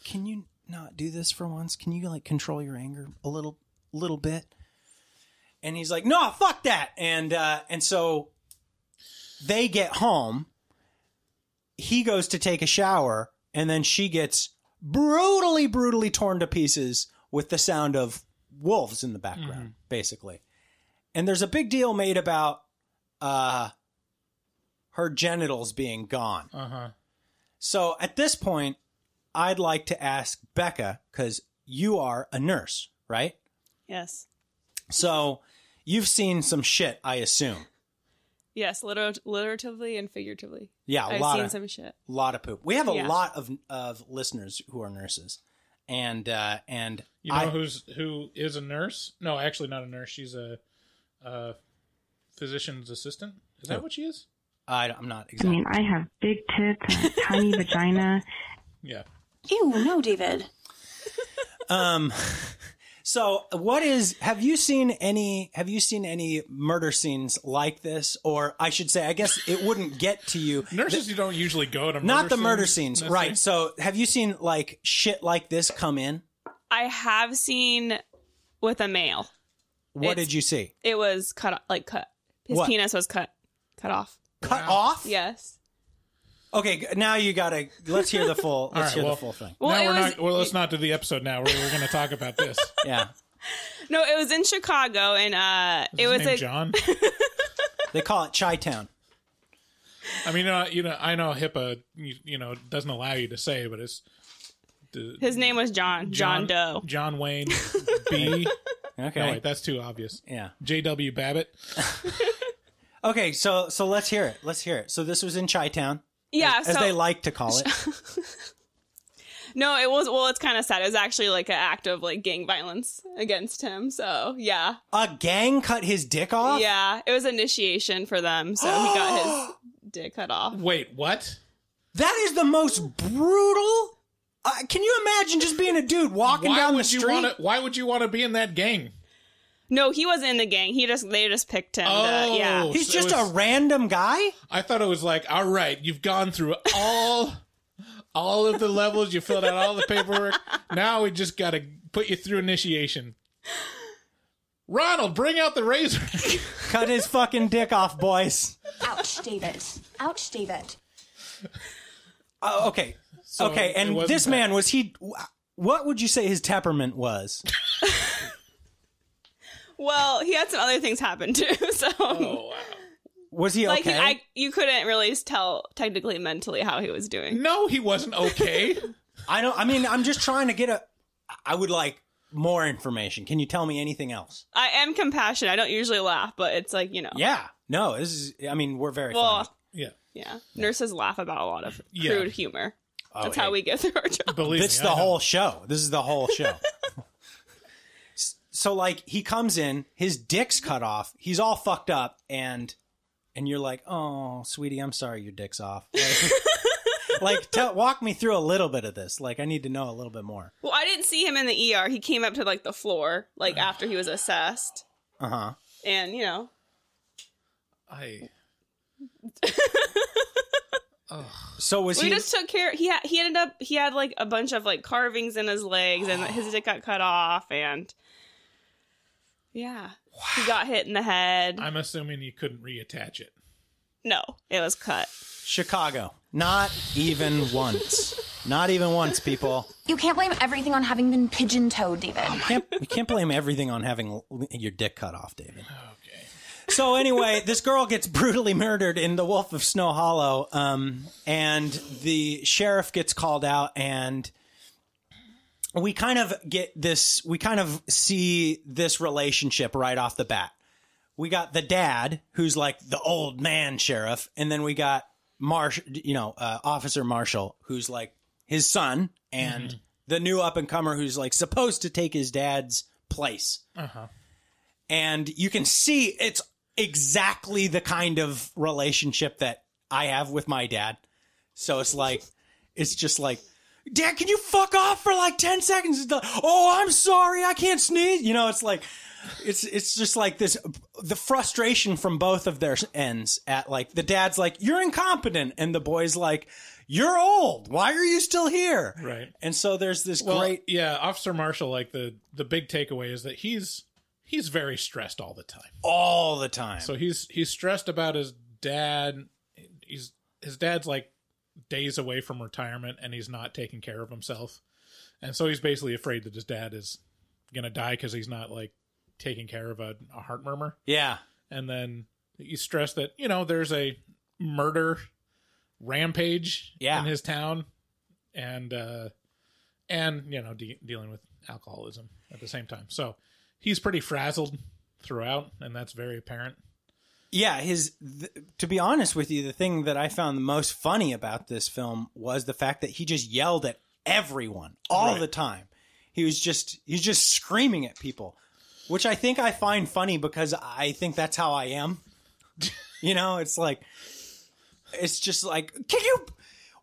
can you not do this for once? Can you like control your anger a little bit? And he's like, no, fuck that. And so they get home. He goes to take a shower, and then she gets brutally torn to pieces with the sound of wolves in the background, basically. And there's a big deal made about her genitals being gone. So at this point, I'd like to ask Becca, because you are a nurse, right? Yes. So you've seen some shit, I assume. Yes, literatively and figuratively. Yeah, I've seen some shit. A lot of poop. We have a lot of listeners who are nurses, and you know who is a nurse? No, actually not a nurse. She's a physician's assistant. Is that what she is? I'm not exactly. I mean, I have big tits and a tiny vagina. Yeah. Ew, no, David. So have you seen any murder scenes like this? Or I should say, I guess it wouldn't get to you. Nurses, you don't usually go to murder scenes. Right. So have you seen like shit like this come in? I have seen with a male. What did you see? It was cut. His penis was cut off. Cut off? Yes. Okay, now let's hear the full. The full thing. Let's not do the episode now. We're going to talk about this. Yeah. No, it was in Chicago, and it was John. They call it Chi-Town. I mean, I know HIPAA, doesn't allow you to say, but his name was John Doe. John Wayne B. Okay. No, wait, that's too obvious. Yeah. J.W. Babbitt. Okay, so let's hear it. So this was in Chi-Town. Yeah, as they like to call it. No, it was. Well, it's kind of sad. It was actually like an act of like gang violence against him. So yeah, a gang cut his dick off. Yeah, it was initiation for them. So he got his dick cut off. Wait, what? That is the most brutal. Can you imagine just being a dude walking down the street? Why would you want to be in that gang? No, he wasn't in the gang. They just picked him. Yeah, he's just a random guy. I thought it was like, all right, you've gone through all of the levels, you filled out all the paperwork. Now we just got to put you through initiation. Ronald, bring out the razor. Cut his fucking dick off, boys. Ouch, David. Ouch, David. Okay. So okay, and this man, was he... What would you say his temperament was? Well, he had some other things happen too, so... Oh, wow. Was he okay? Like, you couldn't really tell technically mentally how he was doing. No, he wasn't okay. I'm just trying to get I would like more information. Can you tell me anything else? I am compassionate. I don't usually laugh, but it's like, Yeah. No, we're very funny. Yeah. Nurses laugh about a lot of crude humor. That's how we get through our job. This is the whole show. This is the whole show. So, like, he comes in, his dick's cut off, he's all fucked up, and you're like, oh, sweetie, I'm sorry your dick's off. Walk me through a little bit of this. Like, I need to know a little bit more. Well, I didn't see him in the ER. He came up to, like, the floor, like, after he was assessed. Uh-huh. And, So was he... We just took care... He had, like, a bunch of, like, carvings in his legs, and his dick got cut off, and... Yeah. Wow. He got hit in the head. I'm assuming you couldn't reattach it. No, it was cut. Chicago. Not even once. Not even once, people. You can't blame everything on having been pigeon-toed, David. You can't blame everything on having your dick cut off, David. Okay. So anyway, this girl gets brutally murdered in The Wolf of Snow Hollow, and the sheriff gets called out, and... we kind of see this relationship right off the bat. We got the dad, who's like the old man sheriff, and then we got Officer Marshall, who's like his son, and the new up and comer who's like supposed to take his dad's place. Uh-huh. And you can see it's exactly the kind of relationship that I have with my dad. So it's just like, Dad, can you fuck off for like 10 seconds? Oh, I'm sorry, I can't sneeze. You know, it's like, it's just like this, the frustration from both of their ends at like, the dad's like, you're incompetent. And the boy's like, you're old. Why are you still here? Right. And so there's this great. Yeah, Officer Marshall, like the big takeaway is that he's very stressed all the time. All the time. So he's stressed about his dad. His dad's like days away from retirement and he's not taking care of himself. And so he's basically afraid that his dad is going to die because he's not like taking care of a heart murmur. Yeah. And then he's stressed that, you know, there's a murder rampage in his town and you know, dealing with alcoholism at the same time. So he's pretty frazzled throughout, and that's very apparent. Yeah, to be honest with you, the thing that I found the most funny about this film was the fact that he just yelled at everyone all the time. He's just screaming at people, which I think I find funny because I think that's how I am. You know, it's just like,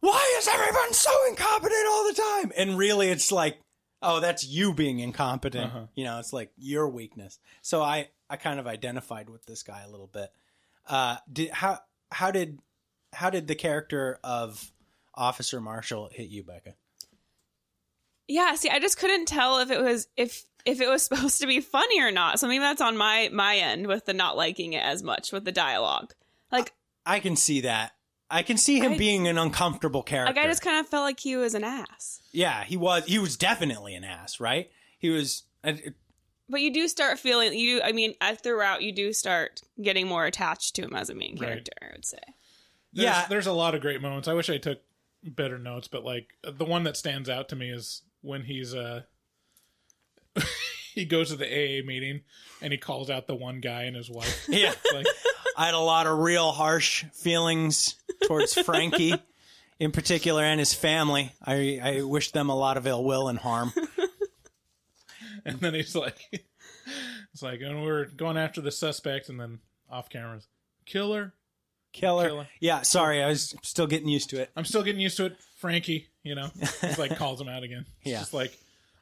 why is everyone so incompetent all the time? And really it's like, oh, that's you being incompetent. Uh-huh. You know, it's like your weakness. So I kind of identified with this guy a little bit. How did the character of Officer Marshall hit you, Becca? Yeah, see, I just couldn't tell if it was supposed to be funny or not. So maybe that's on my end with the not liking it as much with the dialogue. Like, I can see that. I can see him being an uncomfortable character. Like, I just kind of felt like he was an ass. Yeah, he was. He was definitely an ass, right? He was. But you do start feeling throughout you do start getting more attached to him as a main character. I would say. There's a lot of great moments. I wish I took better notes, but like the one that stands out to me is when he's he goes to the AA meeting and he calls out the one guy and his wife. Yeah, like, I had a lot of real harsh feelings towards Frankie in particular and his family. I wish them a lot of ill will and harm. And then he's like, it's like, and we're going after the suspect, and then off camera, killer. Yeah, sorry, I was still getting used to it. I'm still getting used to it. Frankie, you know, it's like calls him out again. It's just like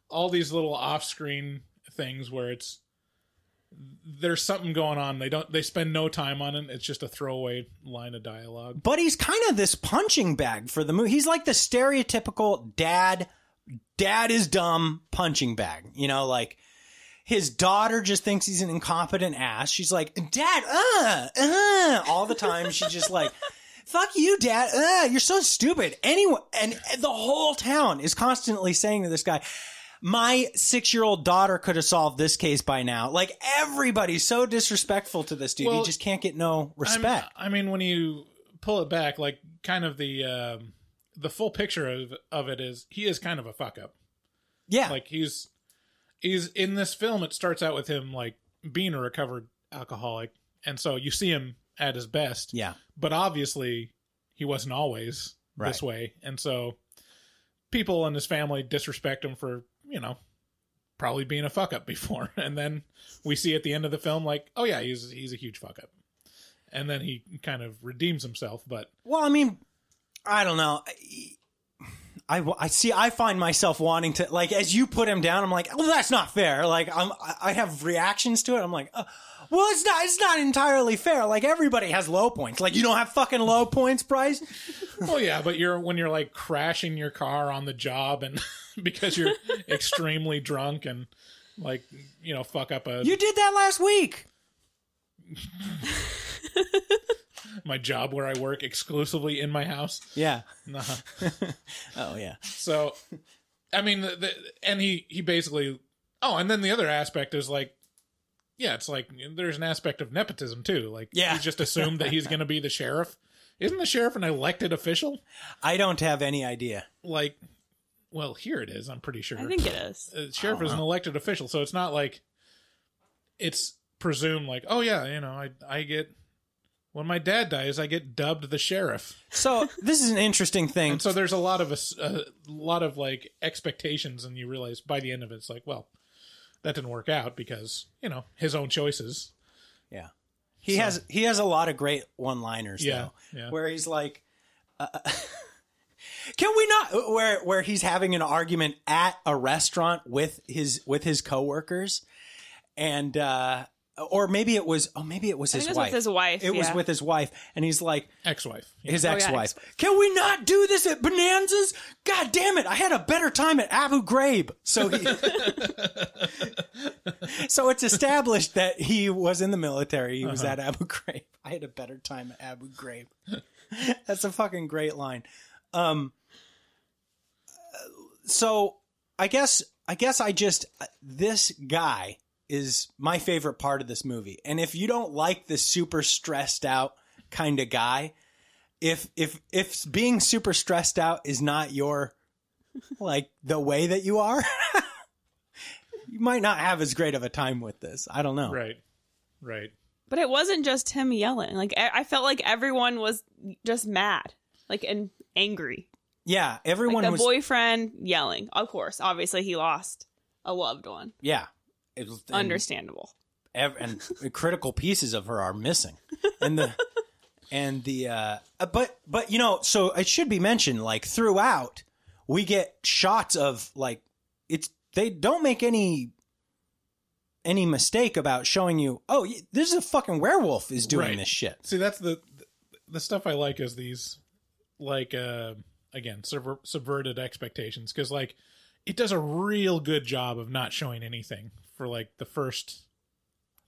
all these little off-screen things where there's something going on. They spend no time on it. It's just a throwaway line of dialogue. But he's kind of this punching bag for the movie. He's like the stereotypical dad is dumb punching bag. You know, like his daughter just thinks he's an incompetent ass. She's like, Dad, all the time. She's just like, fuck you, Dad. You're so stupid. Anyway, and the whole town is constantly saying to this guy, my 6-year-old daughter could have solved this case by now. Like, everybody's so disrespectful to this dude. Well, he just can't get no respect. I mean, when you pull it back, like, kind of the full picture of it is he is kind of a fuck up. Yeah. Like, he's in this film, it starts out with him, like, being a recovered alcoholic. And so you see him at his best. Yeah. But obviously, he wasn't always this way. And so people in his family disrespect him for, you know, probably being a fuck up before. And then we see at the end of the film, like, oh yeah, he's a huge fuck up. And then he kind of redeems himself. But well, I mean, I don't know. I find myself wanting to, like, as you put him down, I'm like, well, that's not fair. Like, I have reactions to it. I'm like, well, it's not entirely fair. Like, everybody has low points. Like, you don't have fucking low points, Bryce. Well, yeah, but when you're like crashing your car on the job and because you're extremely drunk and like, you know, fuck up You did that last week. My job where I work exclusively in my house. Yeah. Uh-huh. Oh yeah. So, I mean, and he basically. Oh, and then the other aspect is like, yeah, it's like there's an aspect of nepotism too. Like, he's just assumed that he's going to be the sheriff. Isn't the sheriff an elected official? I don't have any idea. Like, well, here it is. I'm pretty sure. I think it is. Sheriff is an elected official, so it's not like it's presumed like, oh yeah, you know, I get. When my dad dies, I get dubbed the sheriff. So this is an interesting thing. And so there's a lot of like expectations, and you realize by the end of it, it's like, well, that didn't work out because, you know, his own choices. Yeah, he has a lot of great one-liners though, where he's like, Can we not? Where he's having an argument at a restaurant with his coworkers, and or maybe it was his wife. With his wife. It was with his wife, and he's like ex-wife. His ex-wife. Can we not do this at Bonanza's? God damn it! I had a better time at Abu Ghraib. So it's established that he was in the military. He was at Abu Ghraib. I had a better time at Abu Ghraib. That's a fucking great line. So I guess this guy is my favorite part of this movie. And if you don't like the super stressed out kind of guy, if being super stressed out is not your, like, the way that you are, you might not have as great of a time with this. I don't know. Right. But it wasn't just him yelling. Like, I felt like everyone was just mad, like, and angry. Yeah, everyone like was... the boyfriend yelling. Of course, obviously he lost a loved one. Yeah. It was understandable. And critical pieces of her are missing. But you know, so it should be mentioned, like, throughout we get shots of, like, they don't make any mistake about showing you, oh, this is a fucking werewolf is doing this shit. See, that's the stuff I like, is these, like, again, subverted expectations, because, like, it does a real good job of not showing anything for, like, the first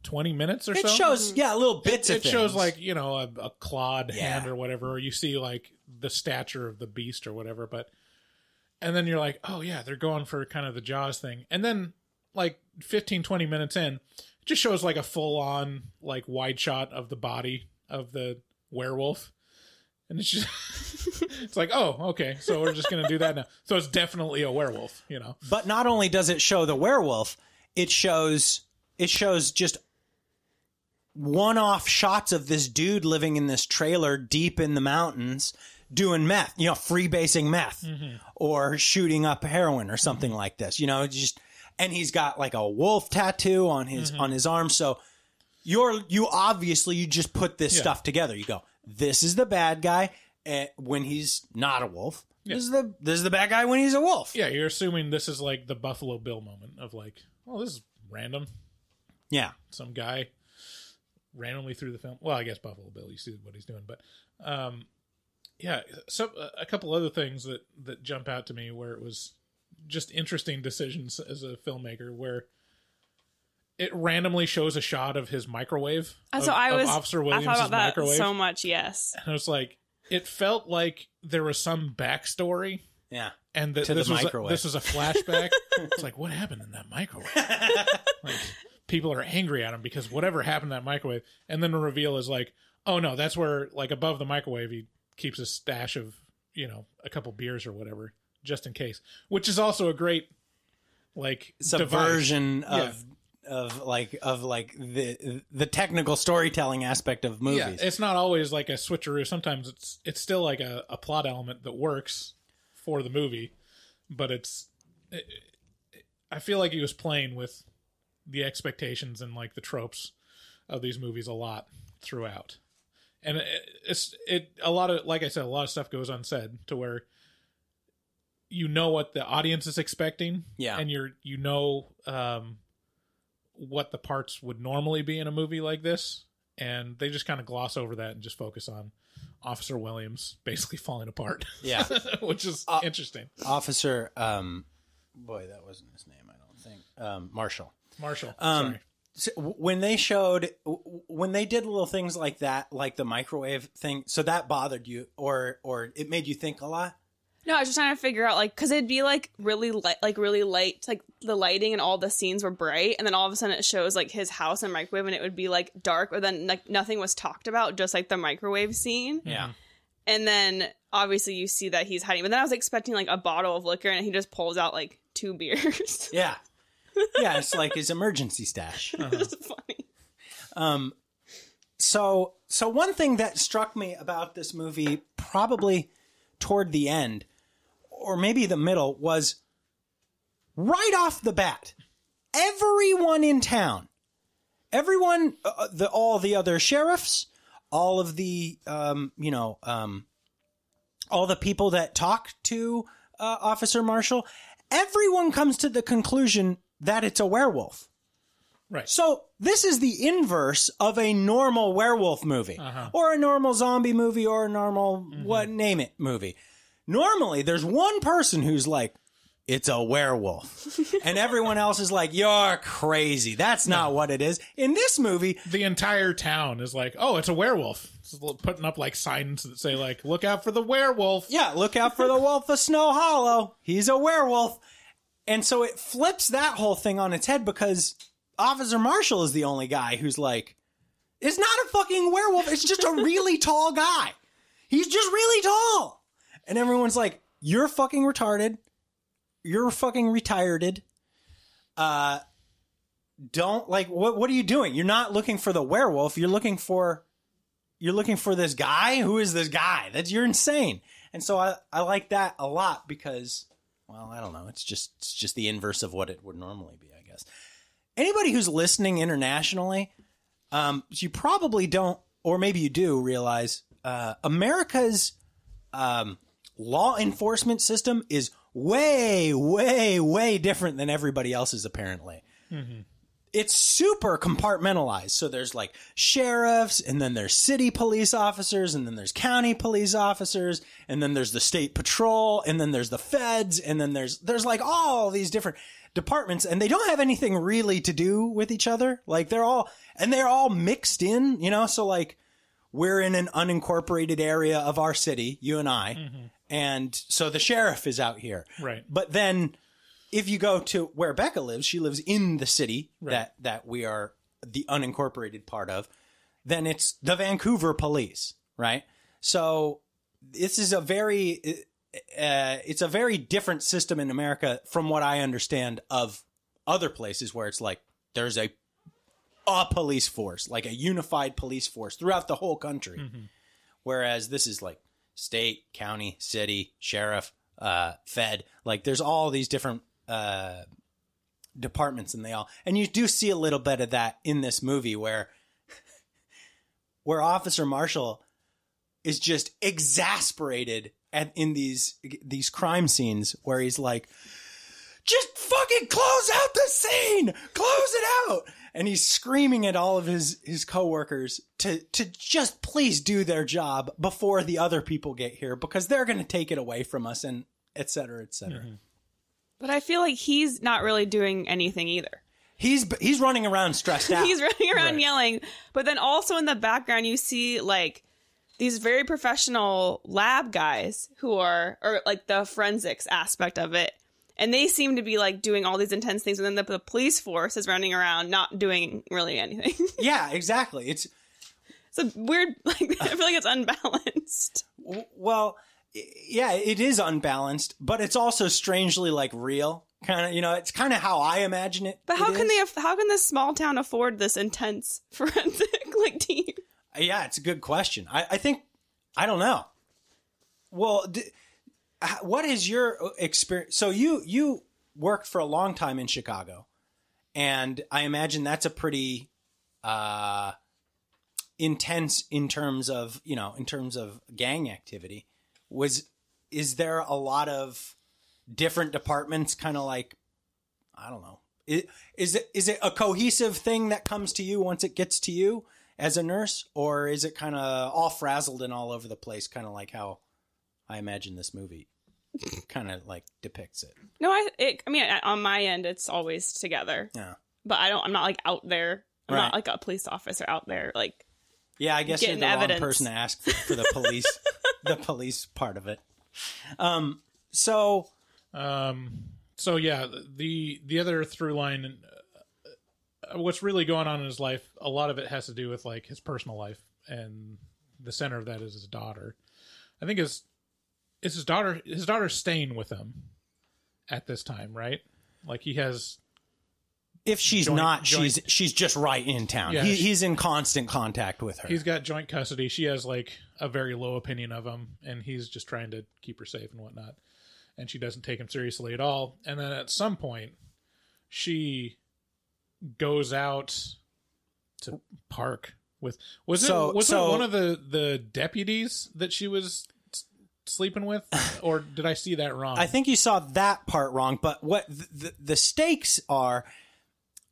20 minutes or so. It shows, little bits of things. It shows, like, you know, a clawed hand or whatever, or you see, like, the stature of the beast or whatever, and then you're like, oh, yeah, they're going for kind of the Jaws thing. And then, like, 15, 20 minutes in, it just shows, like, a full-on, like, wide shot of the body of the werewolf. And it's just, it's like, oh, okay, so we're just going to do that now. So it's definitely a werewolf, you know. But not only does it show the werewolf, it shows just one-off shots of this dude living in this trailer deep in the mountains doing meth, you know, freebasing meth or shooting up heroin or something like this, you know, and he's got, like, a wolf tattoo on his arm. So you just put this stuff together. You go, this is the bad guy when he's not a wolf. Yeah. This is the bad guy when he's a wolf. Yeah, you're assuming this is, like, the Buffalo Bill moment of, like, oh, this is random. Yeah. Some guy randomly through the film. Well, I guess Buffalo Bill, you see what he's doing. But, yeah, so a couple other things that jump out to me where it was just interesting decisions as a filmmaker, where it randomly shows a shot of his microwave. Of Officer Williams' I thought about microwave. that so much, yes. And I was like, it felt like there was some backstory. Yeah. And this was a flashback. It's like, what happened in that microwave? Like, people are angry at him because whatever happened in that microwave. And then the reveal is like, oh no, that's where, like, above the microwave, he keeps a stash of, you know, a couple beers or whatever, just in case. Which is also a great, like, subversion of the technical storytelling aspect of movies. Yeah, it's not always like a switcheroo. Sometimes it's still like a plot element that works for the movie, but I feel like he was playing with the expectations and, like, the tropes of these movies a lot throughout. And a lot of, like I said, a lot of stuff goes unsaid to where you know what the audience is expecting. Yeah. And you know what the parts would normally be in a movie like this. And they just kind of gloss over that and just focus on Officer Williams basically falling apart. Yeah. Which is interesting. Officer, boy, that wasn't his name, I don't think. Marshall. Sorry. So when they did little things like that, like the microwave thing, so that bothered you, or it made you think a lot? No, I was just trying to figure out, like, because it'd be, like, really light, like the lighting and all the scenes were bright, and then all of a sudden it shows, like, his house and microwave, and it would be, like, dark, or then, like, nothing was talked about, just, like, the microwave scene. Yeah. And then, obviously, you see that he's hiding, but then I was expecting, like, a bottle of liquor, and he just pulls out, like, 2 beers. Yeah. Yeah, it's like his emergency stash. That's funny. So one thing that struck me about this movie, probably toward the end, or maybe the middle, was right off the bat, everyone in town, all the other sheriffs, all of the, all the people that talk to Officer Marshall, everyone comes to the conclusion that it's a werewolf. Right. So this is the inverse of a normal werewolf movie or a normal zombie movie or a normal name it movie. Normally, there's one person who's like, it's a werewolf. And everyone else is like, you're crazy. That's not what it is. In this movie, the entire town is like, oh, it's a werewolf. It's putting up like signs that say like, look out for the werewolf. Yeah, look out for the wolf of Snow Hollow. He's a werewolf. And so it flips that whole thing on its head because Officer Marshall is the only guy who's like, it's not a fucking werewolf. It's just a really tall guy. He's just really tall. And everyone's like, you're fucking retarded. You're fucking retired. Don't like, what are you doing? You're not looking for the werewolf. You're looking for this guy. Who is this guy? You're insane. And so I like that a lot because, well, I don't know. It's just the inverse of what it would normally be, I guess. Anybody who's listening internationally, you probably don't, or maybe you do realize, America's, law enforcement system is way, way, way different than everybody else's, apparently. It's super compartmentalized. So there's like sheriffs, and then there's city police officers, and then there's county police officers, and then there's the state patrol, and then there's the feds, and then there's like all these different departments, and they don't have anything really to do with each other. Like they're all mixed in, you know? So like we're in an unincorporated area of our city, you and I. And so the sheriff is out here. Right. But then if you go to where Becca lives, she lives in the city that we are the unincorporated part of, then it's the Vancouver police, right? So this is it's a very different system in America from what I understand of other places where it's like there's a police force, like a unified police force throughout the whole country. Whereas this is like state, county, city, sheriff, fed, like there's all these different departments, and you do see a little bit of that in this movie where Officer Marshall is just exasperated in these crime scenes where he's like, just fucking close out the scene, close it out. And he's screaming at all of his coworkers to just please do their job before the other people get here because they're going to take it away from us, and et cetera, et cetera. But I feel like he's not really doing anything either. He's running around stressed out. He's running around yelling. But then also in the background, you see like these very professional lab guys who are, or like the forensics aspect of it. And they seem to be like doing all these intense things. And then the police force is running around not doing really anything. Yeah, exactly. It's a weird, like, I feel like it's unbalanced. Well, yeah, it is unbalanced, but it's also strangely like real. Kind of, you know, it's kind of how I imagine it. But how can this small town afford this intense forensic like team? Yeah, it's a good question. I think, I don't know. Well, what is your experience? So you worked for a long time in Chicago, and I imagine that's a pretty intense in terms of gang activity. Is there a lot of different departments, kind of like, I don't know. Is it a cohesive thing that comes to you once it gets to you as a nurse, or is it kind of all frazzled and all over the place, kind of like how I imagine this movie kind of like depicts it? No, I mean, on my end, it's always together. Yeah, but I'm not like out there. I'm not like a police officer out there, like. Yeah, I guess you're the wrong person to ask for the police, the police part of it. So yeah, the other through line, what's really going on in his life, a lot of it has to do with like his personal life, and the center of that is his daughter. I think it's his daughter. His daughter's staying with him at this time, right? Like he has. If she's she's just right in town. Yeah, he's in constant contact with her. He's got joint custody. She has like a very low opinion of him, and he's just trying to keep her safe and whatnot. And she doesn't take him seriously at all. And then at some point, she goes out to park with. Was it one of the deputies that she was sleeping with, or did I see that wrong? I think you saw that part wrong, but what the stakes are,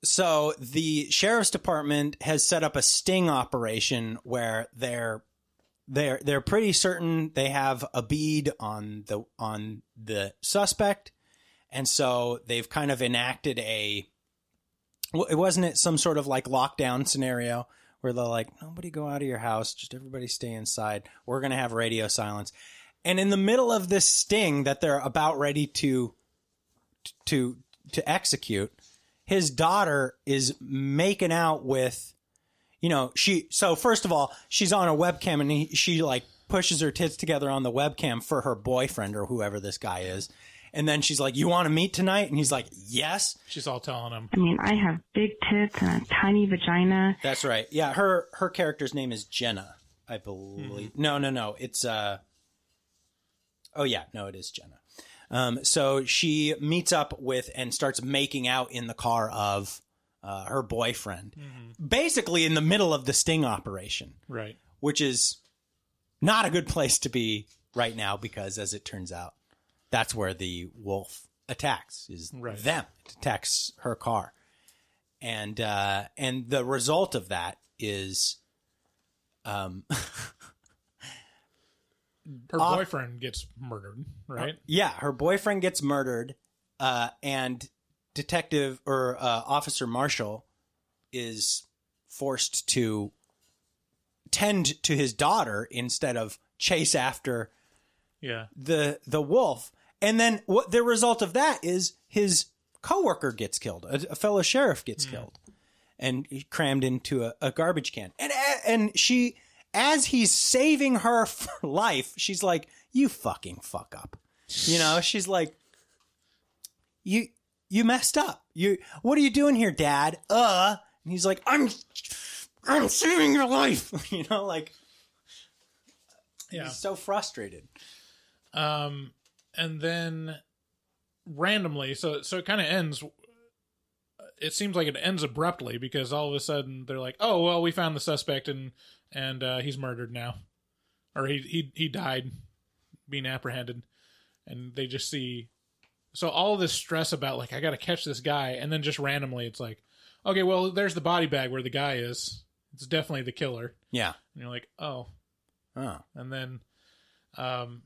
so the sheriff's department has set up a sting operation where they're pretty certain they have a bead on the suspect, and so they've kind of enacted wasn't it some sort of like lockdown scenario where they're like, nobody go out of your house, just everybody stay inside. We're going to have radio silence. And in the middle of this sting that they're about ready to execute, his daughter is making out with, so first of all, she's on a webcam and she like pushes her tits together on the webcam for her boyfriend or whoever this guy is. And then she's like, you want to meet tonight? And he's like, yes. She's all telling him. I mean, I have big tits and a tiny vagina. That's right. Yeah, her character's name is Jenna, I believe. Mm-hmm. No. It's it is Jenna. So she meets up with and starts making out in the car of her boyfriend, basically in the middle of the sting operation. Right. Which is not a good place to be right now because, as it turns out, that's where the wolf attacks, is them. It attacks her car. And the result of that is her boyfriend gets murdered, right? Yeah, her boyfriend gets murdered, and Detective or Officer Marshall is forced to tend to his daughter instead of chase after the wolf. And then the result of that is his coworker gets killed. A fellow sheriff gets killed and crammed into a garbage can. And she, as he's saving her life, she's like, you fucking fuck up. She's like, you messed up. What are you doing here, Dad? And he's like, I'm saving your life. He's so frustrated. And then randomly, so it kind of ends. It seems like it ends abruptly because all of a sudden they're like, "Oh well, we found the suspect and he's murdered now, or he died, being apprehended," and they just see. So all of this stress about like I got to catch this guy, and then just randomly it's like, okay, well there's the body bag where the guy is. It's definitely the killer. Yeah, and you're like, oh, and then.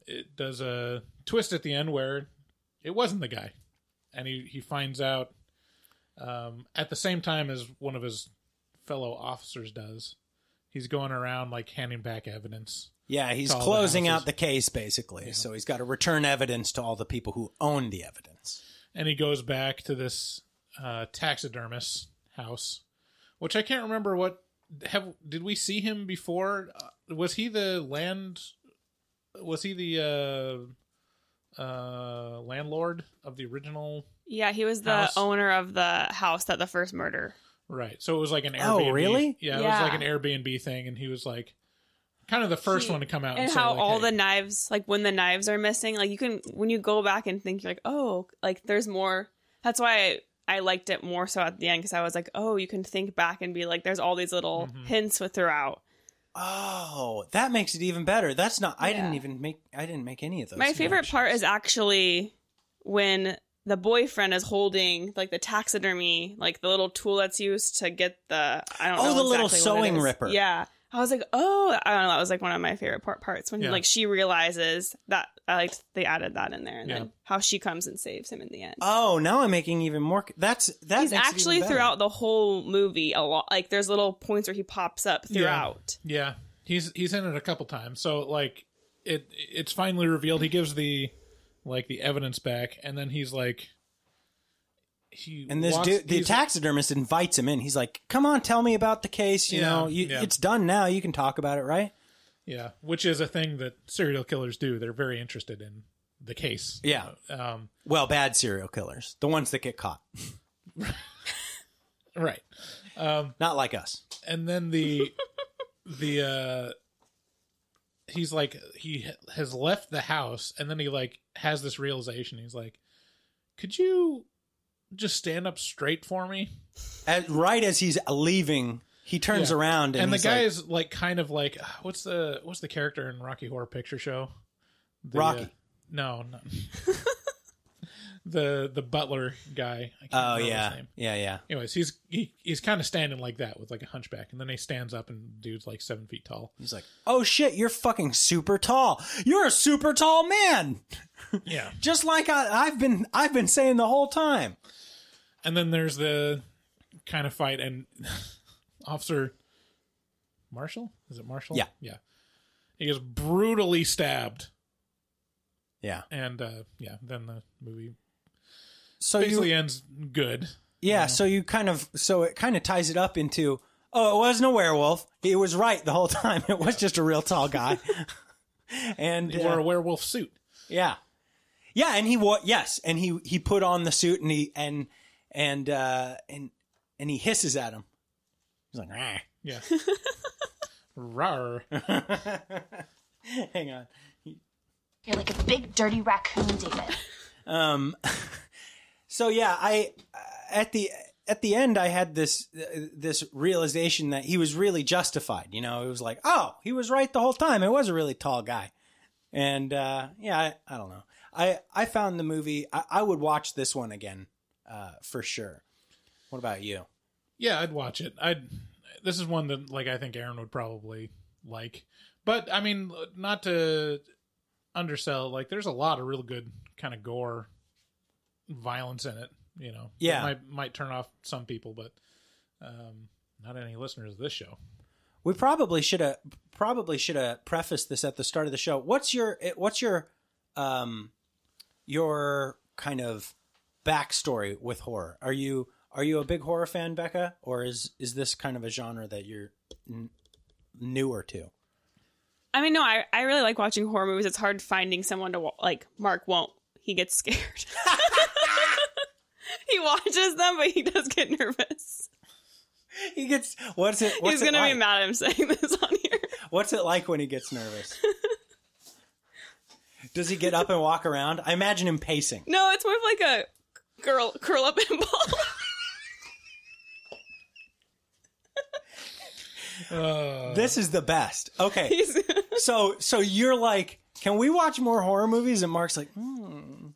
It does a twist at the end where it wasn't the guy, and he finds out at the same time as one of his fellow officers does. He's going around like handing back evidence. Yeah, he's closing out the case basically. Yeah. So he's got to return evidence to all the people who own the evidence. And he goes back to this taxidermist house, which I can't remember did we see him before? Was he the landlord of the original? Yeah, he was the owner of the house that the first murder. Right. So it was like an Airbnb. Oh, really? Yeah, it was like an Airbnb thing, and he was like kind of the first one to come out. And say, how like, all the knives, like when the knives are missing, like when you go back and think, you're like, oh, like there's more. That's why I liked it more so at the end, because I was like, oh, you can think back and be like, there's all these little hints throughout. Oh, that makes it even better. That's not. I didn't make any of those. My favorite part is actually when the boyfriend is holding like the taxidermy, like the little tool that's used to get the the little sewing ripper. Yeah, I was like, oh, I don't know. That was like one of my favorite parts when like she realizes that. I liked they added that in there, and then how she comes and saves him in the end. Oh, now I'm making even more. He's actually throughout the whole movie a lot. Like there's little points where he pops up throughout. Yeah, he's in it a couple times. So like it's finally revealed. He gives the evidence back, and then he's like, the taxidermist invites him in. He's like, "Come on, tell me about the case. It's done now. You can talk about it, right?" Yeah, which is a thing that serial killers do. They're very interested in the case. Yeah. Well, bad serial killers. The ones that get caught. Right. Not like us. And then he's like, he has left the house, and then he like has this realization. He's like, could you just stand up straight for me? Right as he's leaving, he turns around, and the guy is like kind of like, what's the character in Rocky Horror Picture Show? Rocky. No. The butler guy. I can't remember his name. Yeah. Anyways, he's kind of standing like that with like a hunchback, and then he stands up and dude's like 7 feet tall. He's like, "Oh shit, you're fucking super tall. You're a super tall man." Yeah, just like I've been saying the whole time. And then there's the kind of fight, and Officer Marshall, is it Marshall? Yeah. He is brutally stabbed. Yeah, and then the movie. So basically ends good. Yeah, you know? so it kind of ties it up into, it wasn't a werewolf. He was right the whole time. It was just a real tall guy. And he wore a werewolf suit. Yeah. Yeah, and he put on the suit and he hisses at him. He's like, "Rah." Yeah. Rawr. Hang on. You're like a big dirty raccoon, David. So yeah, I at the end I had this realization that he was really justified. You know, it was like, oh, he was right the whole time. It was a really tall guy, and I don't know. I found the movie. I would watch this one again for sure. What about you? Yeah, I'd watch it. This is one that I think Aaron would probably like, but I mean, not to undersell. There's a lot of real good kind of gore, violence in it, you know. Yeah, it might turn off some people, but not any listeners of this show. We probably should have prefaced this at the start of the show. What's your kind of backstory with horror? Are you a big horror fan, Becca, or is this kind of a genre that you're newer to? I mean, no, I really like watching horror movies. It's hard finding someone to Mark won't. He gets scared. He watches them, but he does get nervous. He gets what's it? He's gonna be mad at him saying this on here. What's it like when he gets nervous? Does he get up and walk around? I imagine him pacing. No, it's more of like a curl up and ball. This is the best. Okay, so you're like, can we watch more horror movies? And Mark's like, kind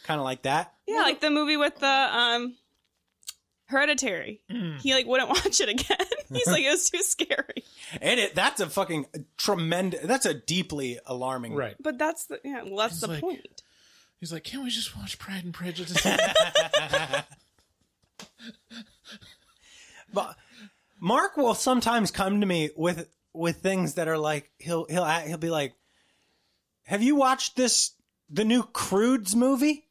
of like that. Yeah, like the movie with the Hereditary. He wouldn't watch it again. He's like, it was too scary. And that's a fucking tremendous. That's a deeply alarming. Right. But that's the point. He's like, can't we just watch Pride and Prejudice? But Mark will sometimes come to me with things that are like he'll be like, have you watched the new Croods movie?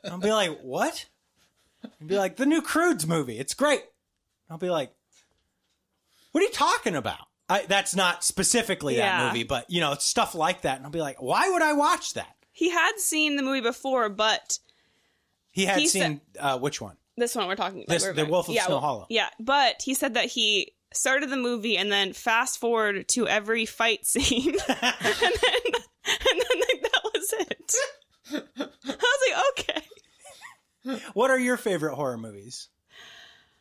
I'll be like, what? He'll be like, the new Croods movie. It's great. I'll be like, what are you talking about? That's not specifically that movie, but it's stuff like that. And I'll be like, why would I watch that? He had seen the movie before, but he had seen which one? This one we're talking about. The Wolf of Snow Hollow. Yeah, but he said that he started the movie and then fast forward to every fight scene, and then that was it. I was like, okay. What are your favorite horror movies?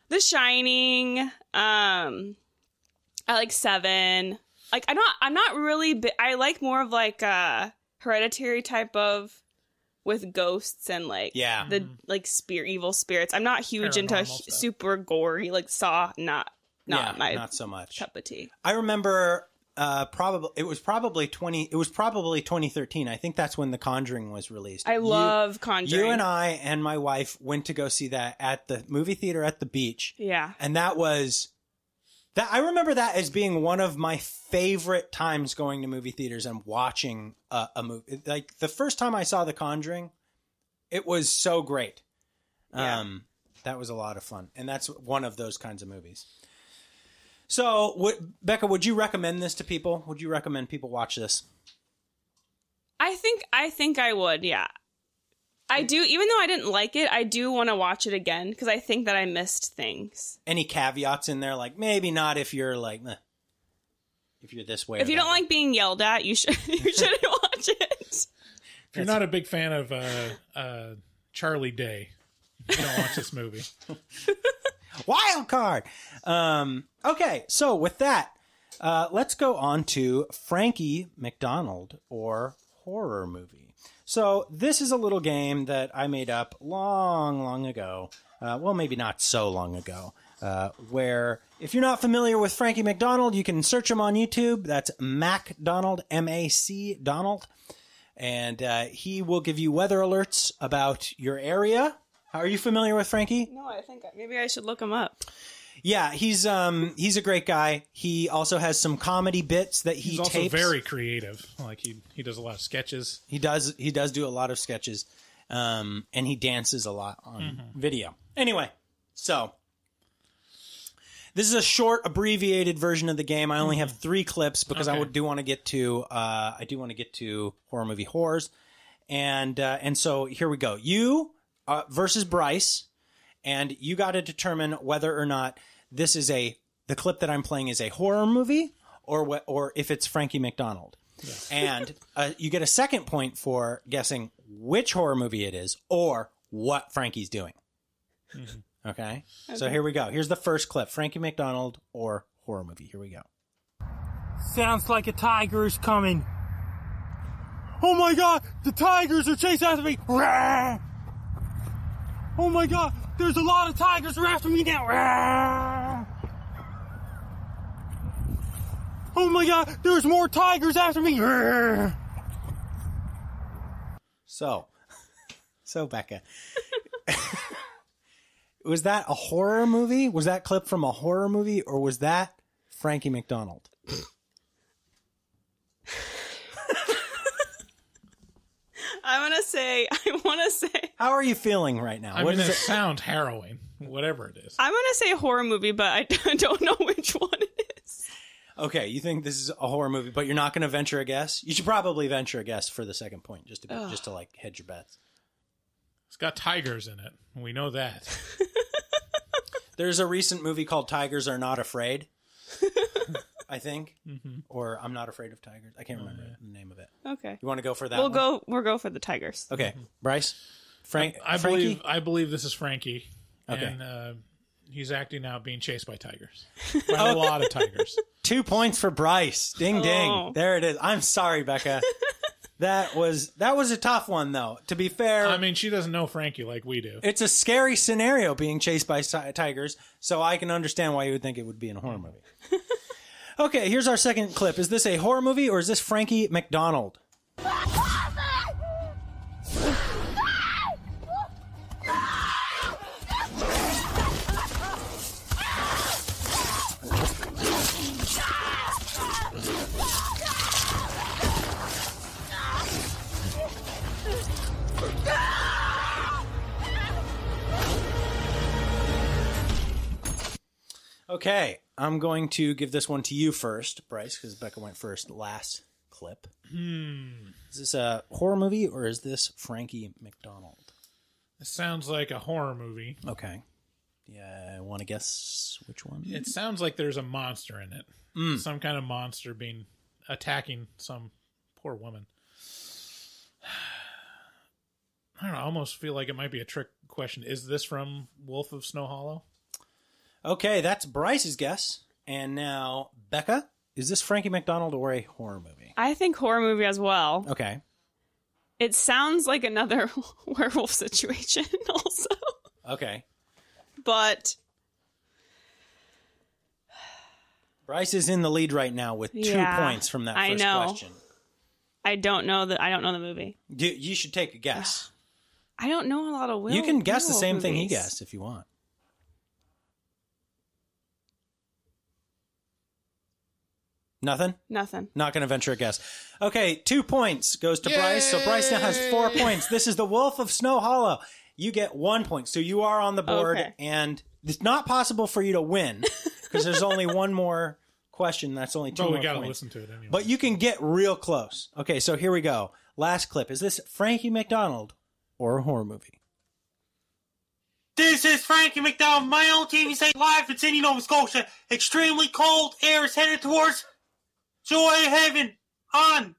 The Shining. I like Seven. I'm not really. I like more of Hereditary type of with ghosts and the evil spirits. I'm not huge into super gory Saw. Not so much cup of tea. I remember it was probably 2013. I think that's when The Conjuring was released. I love Conjuring. You and I and my wife went to go see that at the movie theater at the beach. Yeah. And that was that. I remember that as being one of my favorite times going to movie theaters and watching a movie. Like the first time I saw The Conjuring, it was so great. Yeah. That was a lot of fun. And that's one of those kinds of movies. So, Becca, would you recommend this to people? Would you recommend people watch this? I think I would, yeah. I do, even though I didn't like it, I do want to watch it again because I think that I missed things. Any caveats in there? Like, maybe not if you're if you're this way. If you don't like being yelled at, you shouldn't watch it. If you're not a big fan of Charlie Day, you don't watch this movie. Wild card. Okay, so with that, Let's go on to Frankie MacDonald or horror movie. So this is a little game that I made up long ago. Well, maybe not so long ago. Where if you're not familiar with Frankie MacDonald, you can search him on YouTube. That's MacDonald, M-A-C Donald. And he will give you weather alerts about your area. Are you familiar with Frankie? No, I think maybe I should look him up. Yeah, he's a great guy. He also has some comedy bits that he tapes. He's also very creative. Like he does a lot of sketches. He does do a lot of sketches. And he dances a lot on video. Anyway, so this is a short, abbreviated version of the game. I only have 3 clips because I do want to get to horror movie Whoores, and so here we go. You versus Bryce, and you got to determine whether or not this is the clip that I'm playing is a horror movie or if it's Frankie MacDonald. Yeah. And you get a second point for guessing which horror movie it is or what Frankie's doing. Okay? So here we go. Here's the first clip. Frankie MacDonald or horror movie. Here we go. Sounds like a tiger is coming. Oh my god, the tigers are chasing after me. Rah! Oh my god, there's a lot of tigers after me now. Rah! Oh my god, there's more tigers after me. Rah! So Becca, was that a horror movie? Was that clip from a horror movie, or was that Frankie MacDonald? I want to say. How are you feeling right now? I mean, it sounds harrowing, whatever it is. I'm going to say horror movie, but I don't know which one it is. Okay, you think this is a horror movie, but you're not going to venture a guess? You should probably venture a guess for the second point, just to like hedge your bets. It's got tigers in it. We know that. There's a recent movie called Tigers Are Not Afraid, I think. Or I'm Not Afraid of Tigers. I can't remember the name of it. Okay. You want to go for that We'll go for the tigers. Okay. Bryce? I Frankie? believe this is Frankie. Okay. And he's acting out being chased by tigers. By a lot of tigers. 2 points for Bryce. Ding, ding. There it is. I'm sorry, Becca. That was a tough one, though. To be fair, I mean, she doesn't know Frankie like we do. It's a scary scenario being chased by tigers, so I can understand why you would think it would be in a horror movie. Okay, here's our second clip. Is this a horror movie or is this Frankie MacDonald? Okay, I'm going to give this one to you first, Bryce, because Becca went first last clip. Is this a horror movie or is this Frankie MacDonald? It sounds like a horror movie. Okay. Yeah, I want to guess which one? It sounds like there's a monster in it. Some kind of monster attacking some poor woman. I don't know, I almost feel like it might be a trick question. Is this from Wolf of Snow Hollow? Okay, that's Bryce's guess. And now, Becca, is this Frankie MacDonald or a horror movie? I think horror movie as well. Okay. It sounds like another werewolf situation also. Okay. But Bryce is in the lead right now with 2 points from that first question. I don't know the movie. You should take a guess. I don't know a lot of werewolf. You can guess the same movies. thing he guessed if you want. Nothing? Nothing. Not going to venture a guess. Okay, 2 points goes to Bryce. So Bryce now has 4 points. This is the Wolf of Snow Hollow. You get 1 point. So you are on the board, and it's not possible for you to win because there's only one more question. That's only 2 more we got to points. listen to it anyway. But you can get real close. Okay, so here we go. Last clip. Is this Frankie MacDonald or a horror movie? This is Frankie MacDonald, my own TV station live in Sydney, Nova Scotia. Extremely cold air is headed towards Joy Haven on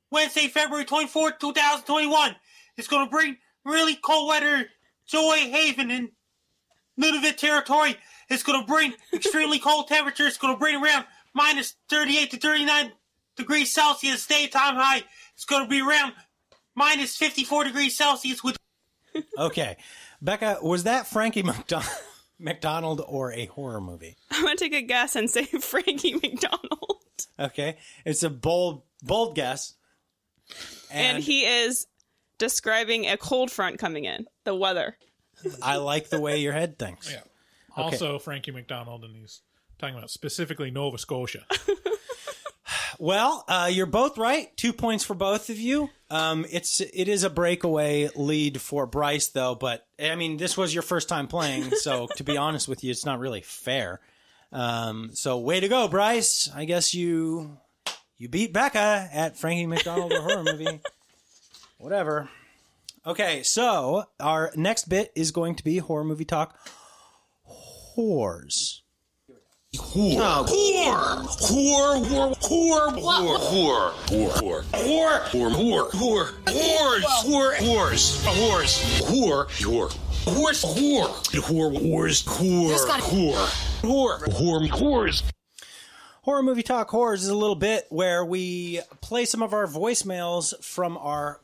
Wednesday, February 24th, 2021. It's going to bring really cold weather Joy Haven in Nunavut territory. It's going to bring extremely cold temperatures. It's going to bring around minus 38 to 39 degrees Celsius. Daytime high is going to be around minus 54 degrees Celsius with... Okay. Becca, was that Frankie MacDonald or a horror movie? I'm going to take a guess and say Frankie MacDonald. Okay. It's a bold guess. And he is describing a cold front coming in, the weather. I like the way your head thinks. Yeah. Okay. Also, Frankie MacDonald, and he's talking about specifically Nova Scotia. Well, you're both right. 2 points for both of you. It is a breakaway lead for Bryce, though. But I mean, this was your first time playing, so to be honest with you, it's not really fair. So way to go, Bryce. I guess you beat Becca at Frankie MacDonald or horror movie. Whatever. Okay, so our next bit is going to be horror movie talk. Whores. Whore. Whore. Whore. Whore. Whore. Whore. Whore. Whore. Whore. Whore. Whores. Whore. Whores. Whores. Whore. Whore. Whores. Whore. Whore. Whores. Whore. Whore. Whore. Whores. Horror Movie Talk Whores is a little bit where we play some of our voicemails from our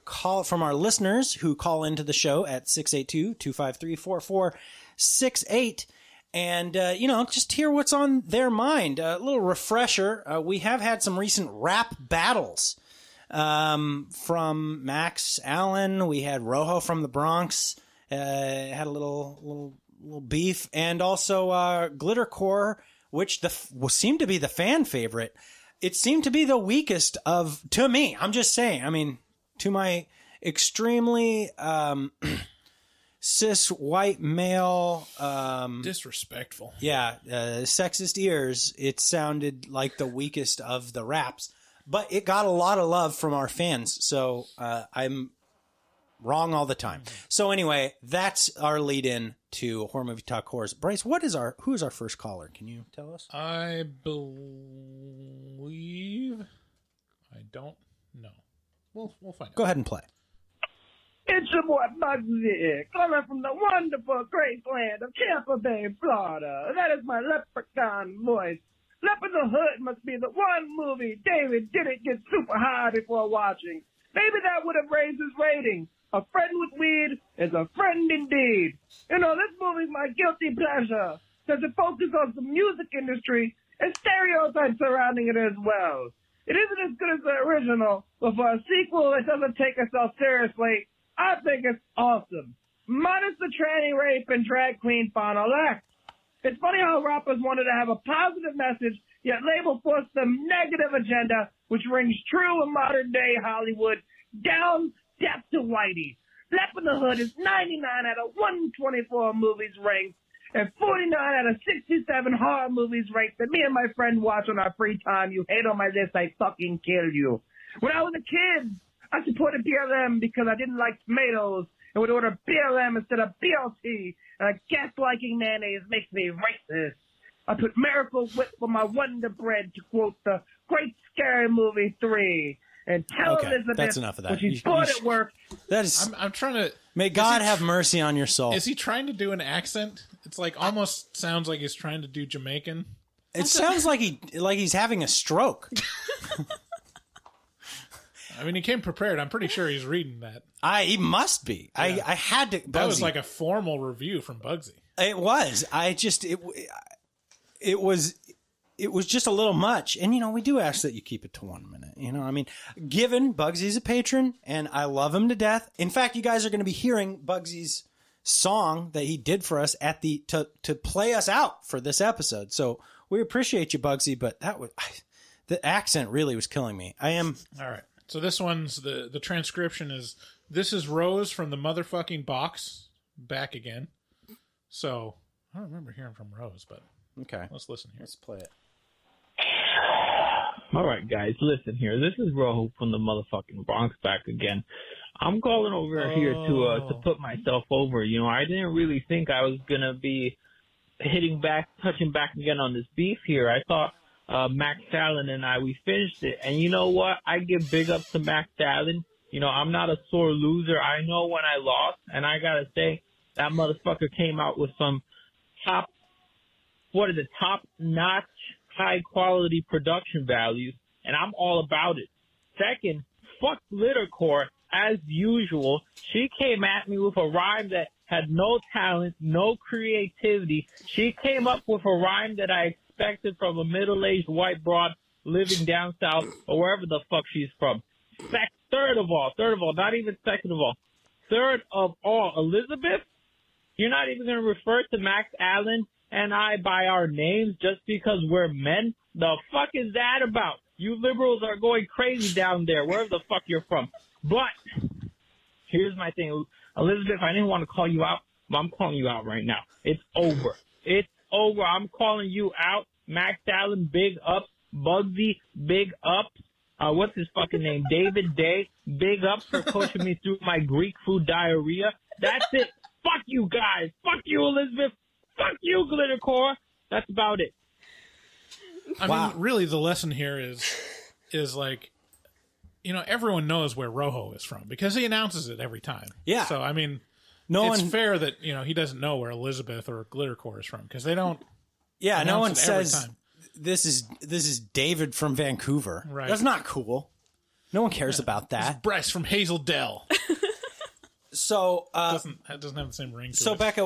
listeners who call into the show at 682-253-4468. And, just hear what's on their mind. A little refresher. We have had some recent rap battles from Max Allen. We had Rojo from the Bronx. Had a little beef. And also Glittercore, which seemed to be the fan favorite. It seemed to be the weakest to me. I'm just saying. I mean, to my extremely... cis white male disrespectful sexist ears, it sounded like the weakest of the raps, but it got a lot of love from our fans, so I'm wrong all the time. So anyway, that's our lead in to Horror Movie Talk Whores. Bryce, who is our first caller? Can you tell us? I believe I don't know. We'll find out. Go ahead and play. It's your boy Bugsy, coming from the wonderful great land of Tampa Bay, Florida. That is my leprechaun voice. Lep in the Hood must be the one movie David didn't get super high before watching. Maybe that would have raised his rating. A friend with weed is a friend indeed. You know, this movie's my guilty pleasure, because it focuses on the music industry and stereotypes surrounding it as well. It isn't as good as the original, but for a sequel that doesn't take itself seriously, I think it's awesome. Minus the tranny rape and drag queen final act. It's funny how rappers wanted to have a positive message, yet label forced some negative agenda, which rings true in modern day Hollywood. Down, death to Whitey. Lep in the Hood is 99 out of 124 movies ranked, and 49 out of 67 horror movies ranked that me and my friend watch on our free time. You hate on my list, I fucking kill you. When I was a kid, I supported BLM because I didn't like tomatoes and would order BLM instead of BLT. And gas-liking mayonnaise makes me racist. I put Miracle Whip for my Wonder Bread, to quote the Great Scary Movie 3. And tell Elizabeth that's enough of that. when she's bored at work. That is. I'm trying to. May God have mercy on your soul. Is he trying to do an accent? It's like almost sounds like he's trying to do Jamaican. It sounds like he's having a stroke. I mean, he came prepared. I'm pretty sure he's reading that. He must be. Yeah. I had to. Bugsy. That was like a formal review from Bugsy. It was. It was just a little much. And, we do ask that you keep it to 1 minute. I mean, given Bugsy's a patron and I love him to death. In fact, you guys are going to be hearing Bugsy's song that he did for us at to play us out for this episode. So we appreciate you, Bugsy, but the accent really was killing me. All right. So this one's the transcription is, this is Rose from the motherfucking box back again. So I don't remember hearing from Rose, but okay, let's listen here. Let's play it. All right, guys, listen here. This is Rojo from the motherfucking Bronx back again. I'm calling over here to put myself over. I didn't really think I was gonna be touching back again on this beef here. I thought Max Allen and we finished it. And you know what? I give big ups to Max Allen. I'm not a sore loser. I know when I lost, and I gotta say, that motherfucker came out with some top-notch high quality production values, and I'm all about it. Second, fuck Glittercore as usual. She came at me with a rhyme that had no talent, no creativity. She came up with a rhyme that I expected from a middle-aged white broad living down south or wherever the fuck she's from. Third of all, not even second of all. Third of all, Elizabeth, you're not even going to refer to Max Allen and I by our names just because we're men? The fuck is that about? You liberals are going crazy down there, wherever the fuck you're from. But here's my thing. Elizabeth, I didn't want to call you out, but I'm calling you out right now. It's over. It's over. I'm calling you out. Max Allen, big ups. Bugsy, big ups. What's his fucking name? David Day, big ups for coaching me through my Greek food diarrhea. That's it. Fuck you guys. Fuck you, Elizabeth. Fuck you, Glittercore. That's about it. I mean, really, the lesson here is like, you know, everyone knows where Rojo is from because he announces it every time. Yeah. So, I mean, it's fair that, you know, he doesn't know where Elizabeth or Glittercore is from because they don't. Yeah, no one says this is David from Vancouver. Right. That's not cool. No one cares about that. This is Bryce from Hazel Dell. So that doesn't have the same ring to it. So Becca,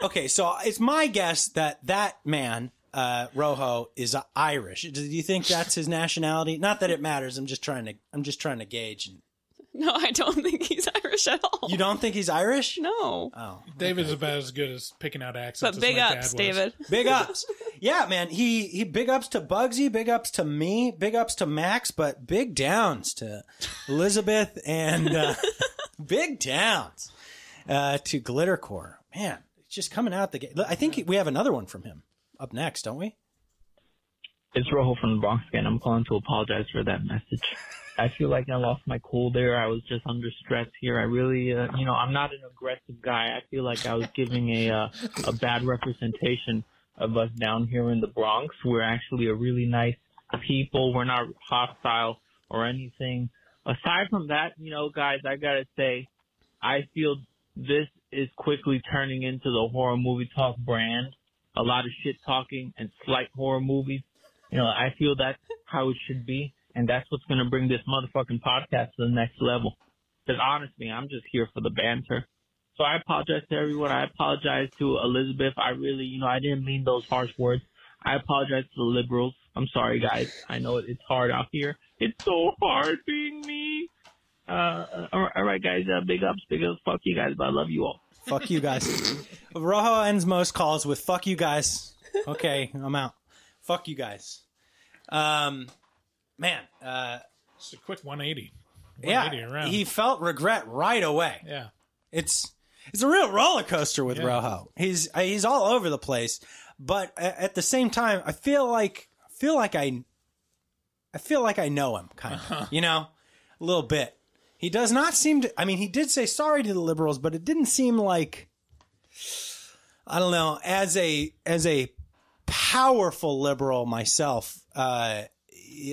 okay, so it's my guess that man Rojo is Irish. Do you think that's his nationality? Not that it matters. I'm just trying to gauge. No, I don't think he's Irish at all. You don't think he's Irish? No. Oh, David's about as good as picking out accents. But big as my ups, dad David. Big ups. Yeah, man. He big ups to Bugsy, big ups to me, big ups to Max, but big downs to Elizabeth and big downs to Glittercore. Man, it's just coming out the gate. I think we have another one from him up next, don't we? It's Rojo from the Bronx again. I'm calling to apologize for that message. I feel like I lost my cool there. I was just under stress here. I really, I'm not an aggressive guy. I feel like I was giving a bad representation of us down here in the Bronx. We're actually a really nice people. We're not hostile or anything. Aside from that, guys, I gotta say, I feel this is quickly turning into the horror movie talk brand. A lot of shit talking and slight horror movies. I feel that's how it should be. And that's what's going to bring this motherfucking podcast to the next level. Because honestly, I'm just here for the banter. So I apologize to everyone. I apologize to Elizabeth. I really, I didn't mean those harsh words. I apologize to the liberals. I'm sorry, guys. I know it's hard out here. It's so hard being me. All right, guys. Big ups. Fuck you guys, but I love you all. Fuck you guys. Rojo ends most calls with "fuck you guys." Okay, I'm out. Fuck you guys. Man, it's a quick 180. Around. He felt regret right away. Yeah, it's a real roller coaster with Rojo. He's all over the place, but at the same time, I feel like I know him kind of, a little bit. He does not seem to. I mean, he did say sorry to the liberals, but it didn't seem like, I don't know, as a powerful liberal myself.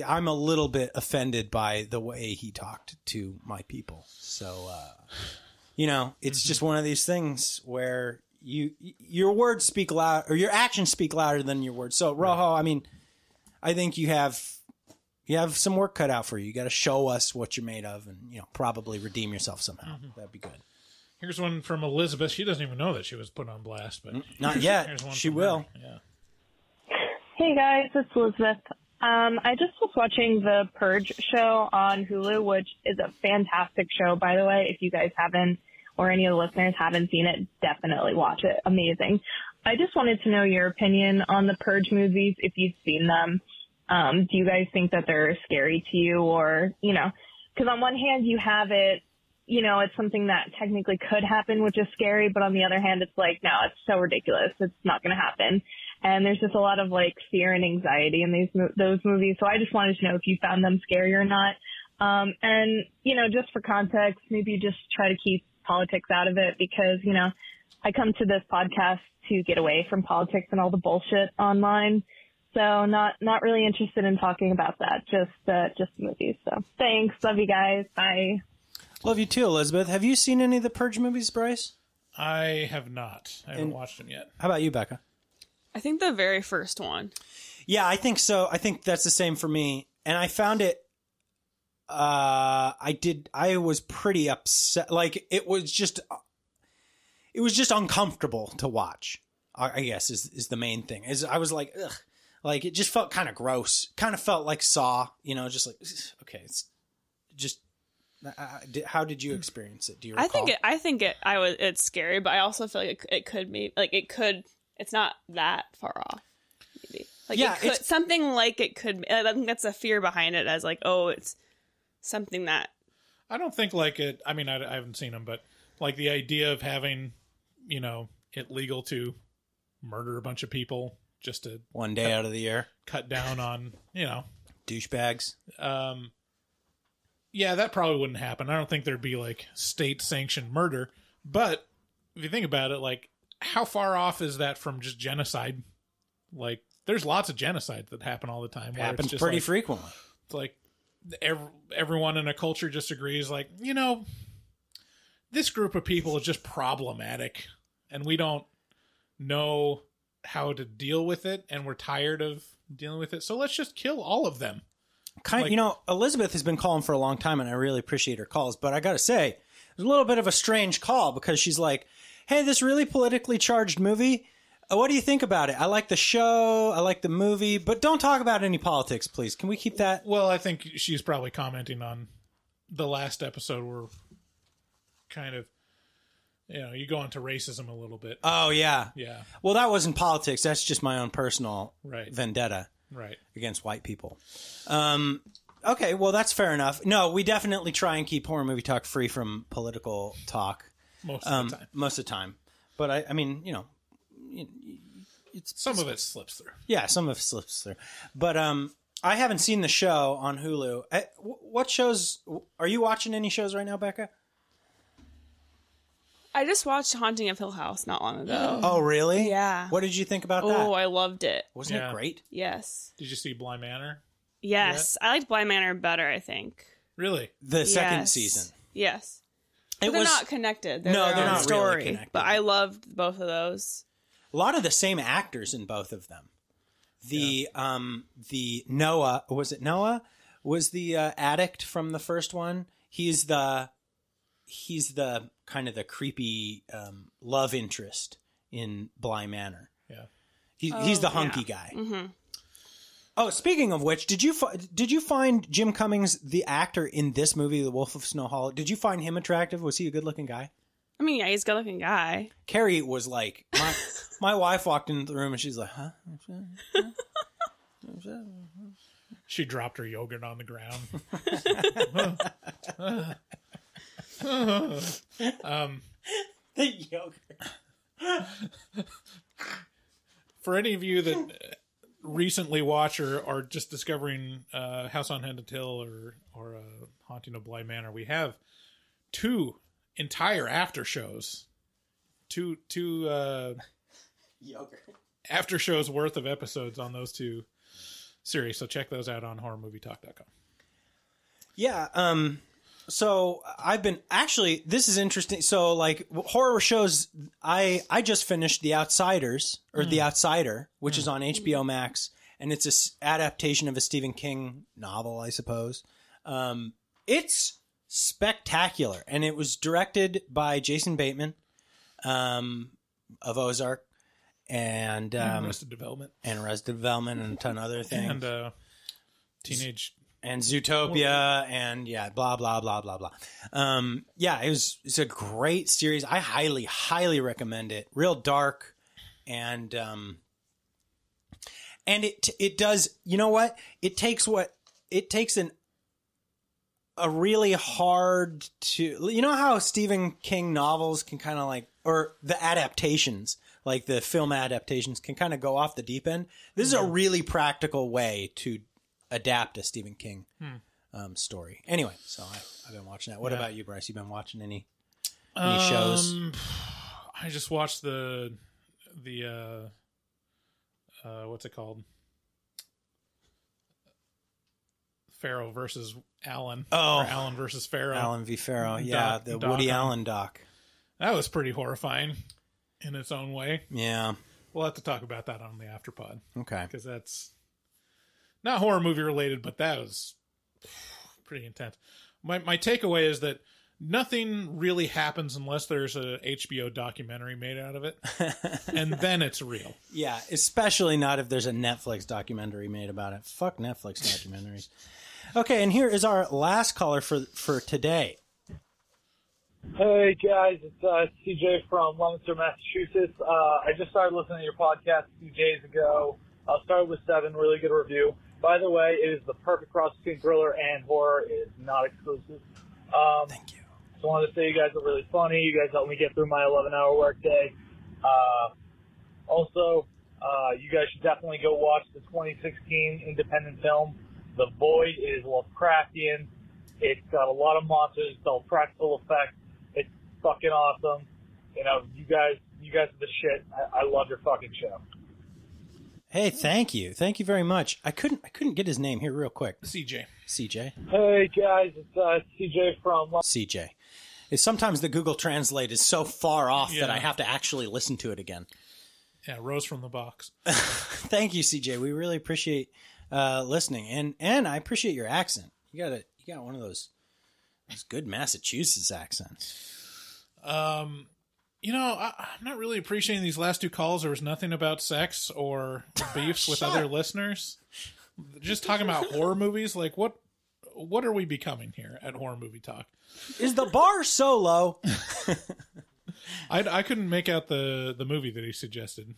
I'm a little bit offended by the way he talked to my people. So, it's just one of these things where your words speak loud, or your actions speak louder than your words. So, Rojo, I mean, I think you have some work cut out for you. You got to show us what you're made of, and probably redeem yourself somehow. Mm-hmm. That'd be good. Here's one from Elizabeth. She doesn't even know that she was put on blast, but not yet. She will. Yeah. Hey guys, it's Elizabeth. I just was watching the Purge show on Hulu, which is a fantastic show, by the way. If you guys haven't, or any of the listeners haven't seen it, definitely watch it. Amazing. I just wanted to know your opinion on the Purge movies, if you've seen them. Do you guys think that they're scary to you, or, because on one hand you have it, it's something that technically could happen, which is scary, but on the other hand, it's like, no, it's so ridiculous. It's not going to happen. And there's just a lot of fear and anxiety in those movies. So I just wanted to know if you found them scary or not. And, just for context, maybe just try to keep politics out of it because, I come to this podcast to get away from politics and all the bullshit online. So not really interested in talking about that. Just movies. So thanks. Love you guys. Bye. Love you too, Elizabeth. Have you seen any of the Purge movies, Bryce? I have not. I haven't watched them yet. How about you, Becca? I think the very first one. Yeah, I think so. I think that's the same for me. And I found it, I was pretty upset. Like, it was just uncomfortable to watch, I guess is the main thing. I was like, ugh. Like, it just felt kind of gross. Kind of felt like Saw, just like, okay, it's just, how did you experience it? Do you recall? It's scary, but I also feel like it could be, like, it's not that far off. Maybe. Like, yeah, it's something like it could, I think that's a fear behind it as like, oh, it's something that. I don't think like it, I mean, I haven't seen them, but like the idea of having, it legal to murder a bunch of people just to one day out of the year, cut down on, douchebags. Yeah, that probably wouldn't happen. I don't think there'd be like state sanctioned murder, but if you think about it, like how far off is that from just genocide? Like there's lots of genocides that happen all the time. It happens pretty frequently. It's like everyone in a culture just agrees like, this group of people is just problematic and we don't know how to deal with it, and we're tired of dealing with it, so let's just kill all of them. Elizabeth has been calling for a long time, and I really appreciate her calls, but I gotta say, it was a little bit of a strange call, because she's like, hey, this really politically charged movie, what do you think about it? I like the show, I like the movie, but don't talk about any politics, please. Can we keep that? Well, I think she's probably commenting on the last episode where kind of, you go into racism a little bit. Oh, yeah. Yeah. Well, that wasn't politics. That's just my own personal vendetta against white people. Okay, well, that's fair enough. No, we definitely try and keep Horror Movie Talk free from political talk. Most of the time. Most of the time. But, I mean, some of it slips through. Yeah, some of it slips through. But I haven't seen the show on Hulu. What shows... Are you watching any shows right now, Becca? I just watched Haunting of Hill House not long ago. Oh, really? Yeah. What did you think about that? Oh, I loved it. Wasn't it great? Yes. Did you see Bly Manor? Yes. I liked Bly Manor better, I think. Really? The second season? Yes. But they're not connected. They're not story, really connected. But I loved both of those. A lot of the same actors in both of them. The Noah, was it Noah? Was the addict from the first one. He's the kind of the creepy love interest in Bly Manor. Yeah, he's the hunky guy. Mm-hmm. Oh, speaking of which, did you find Jim Cummings, the actor in this movie, The Wolf of Snow Hollow? Did you find him attractive? Was he a good looking guy? I mean, yeah, he's a good looking guy. Carrie was like, my wife walked into the room and she's like, huh? She dropped her yogurt on the ground. The yogurt. For any of you that recently watch or are just discovering House on Haunted Hill or Haunting of Bly Manor, we have 2 entire after shows. Two after shows worth of episodes on those 2 series. So check those out on horrormovietalk.com. Yeah. So I've been actually, this is interesting. So like horror shows, I just finished The Outsiders or The Outsider, which is on HBO Max, and it's a adaptation of a Stephen King novel, I suppose. It's spectacular, and it was directed by Jason Bateman of Ozark and Arrested Development and a ton of other things Teenage and Zootopia and blah blah blah blah blah. It's a great series. I highly recommend it. Real dark, and it does. You know what? It takes a really hard to, how Stephen King novels can kind of like, or the adaptations, like the film adaptations can kind of go off the deep end. This is a really practical way to adapt a Stephen King story. Anyway, so I've been watching that. What about you, Bryce? You been watching any shows? I just watched the what's it called? Pharaoh versus Allen. Oh, or Allen versus Pharaoh. Allen v. Pharaoh. Yeah, the Woody Allen doc. That was pretty horrifying in its own way. Yeah. We'll have to talk about that on the Afterpod. Okay. Because that's not horror movie related, but that was pretty intense. My takeaway is that nothing really happens unless there's a HBO documentary made out of it, and then it's real. Yeah, especially not if there's a Netflix documentary made about it. Fuck Netflix documentaries. Okay, and here is our last caller for today. Hey guys, it's CJ from Leominster, Massachusetts. I just started listening to your podcast a few days ago. Started with 7, really good review. By the way, it is the perfect cross between thriller and horror. It is not exclusive. Thank you. Just wanted to say you guys are really funny. You guys helped me get through my 11-hour workday. Also, you guys should definitely go watch the 2016 independent film, The Void. It is Lovecraftian. It's got a lot of monsters. It's all practical effects. It's fucking awesome. You know, you guys are the shit. I love your fucking show. Hey, thank you. Thank you very much. I couldn't get his name here real quick. CJ. Hey guys, it's CJ from CJ. It's sometimes the Google Translate is so far off that I have to actually listen to it again. Yeah, Rose from the box. Thank you, CJ. We really appreciate listening, and I appreciate your accent. You got one of those good Massachusetts accents. You know, I'm not really appreciating these last 2 calls. There was nothing about sex or beefs with other listeners. Just talking about horror movies. Like, what are we becoming here at Horror Movie Talk? Is the bar so low? I couldn't make out the movie that he suggested.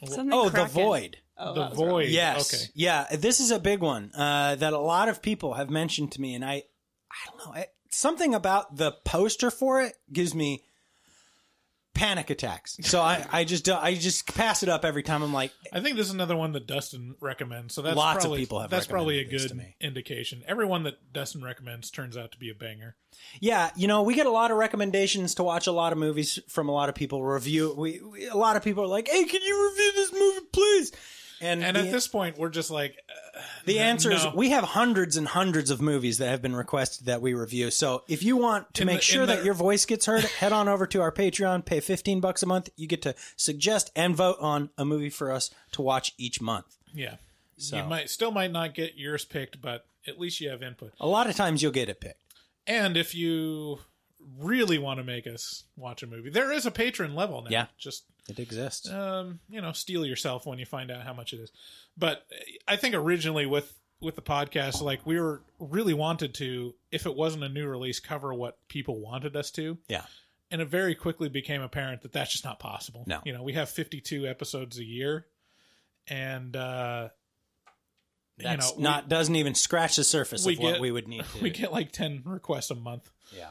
The Void. The Void. Yes. Okay. Yeah, this is a big one that a lot of people have mentioned to me, and I don't know. Something about the poster for it gives me panic attacks. So I just pass it up every time. I'm like, I think this is another one that Dustin recommends. So that's lots probably, of people have. That's probably a recommended good indication. Everyone that Dustin recommends turns out to be a banger. Yeah, you know, we get a lot of recommendations to watch a lot of movies from a lot of people. A lot of people are like, "Hey, can you review this movie, please?" And at this point, we're just like, the answer is we have hundreds and hundreds of movies that have been requested that we review. So if you want to make sure that your voice gets heard, head on over to our Patreon, pay $15 a month. You get to suggest and vote on a movie for us to watch each month. Yeah. So you might not get yours picked, but at least you have input. A lot of times you'll get it picked. And if you really want to make us watch a movie, there is a patron level now. Yeah. Just it exists. Steel yourself when you find out how much it is. But I think originally with the podcast, like, we were really wanted to, if it wasn't a new release, cover what people wanted us to. Yeah. And it very quickly became apparent that that's just not possible. No. You know, we have 52 episodes a year, and doesn't even scratch the surface of what we would need to. We get like 10 requests a month. Yeah.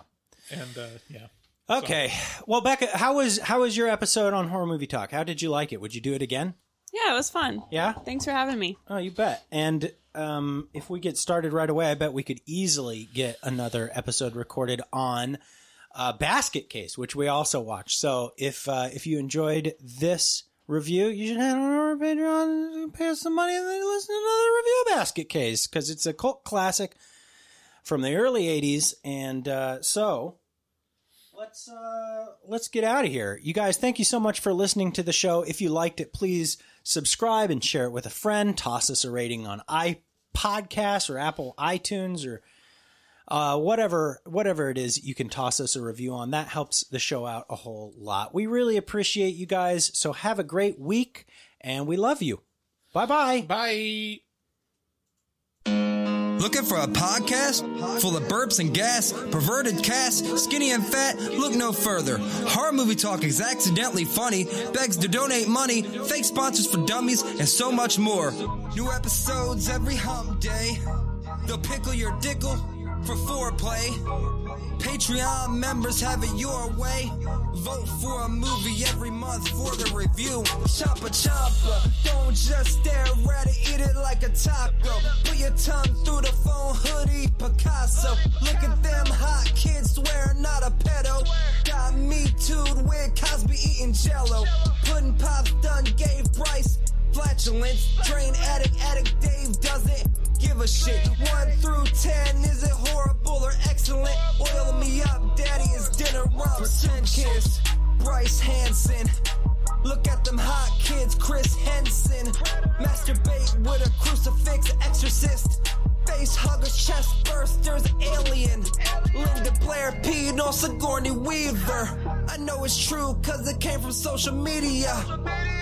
And yeah. Okay. So. Well, Becca, how was your episode on Horror Movie Talk? How did you like it? Would you do it again? Yeah, it was fun. Yeah? Thanks for having me. Oh, you bet. And if we get started right away, I bet we could easily get another episode recorded on Basket Case, which we also watched. So if you enjoyed this review, you should head on over to Patreon and pay us some money and then listen to another review of Basket Case, because it's a cult classic from the early 80s. And so let's get out of here. You guys, thank you so much for listening to the show. If you liked it, please subscribe and share it with a friend. Toss us a rating on iPodcasts or Apple iTunes or whatever it is you can toss us a review on. That helps the show out a whole lot. We really appreciate you guys. So have a great week, and we love you. Bye-bye. Bye. Looking for a podcast full of burps and gas, perverted cast, skinny and fat? Look no further. Horror Movie Talk is accidentally funny, begs to donate money, fake sponsors for dummies, and so much more. New episodes every hump day. They'll pickle your dickle for foreplay. Patreon members have it your way. Vote for a movie every month for the review. Chopper, don't just stare at it, eat it like a taco. Put your tongue through the phone hoodie, Picasso. Look at them hot kids, swear not a pedo. Got me too'd with Cosby eating jello. Pudding Pops done gave Bryce flatulence. Drain addict Dave doesn't give a shit. 1 through 10, is it horrible or excellent? Oil me up, daddy, is dinner rump. Kiss Bryce Hansen. Look at them hot kids, Chris Henson. Masturbate with a crucifix, exorcist. chest first, there's an alien. Linda Blair peed on Sigourney Weaver. I know it's true cause it came from social media.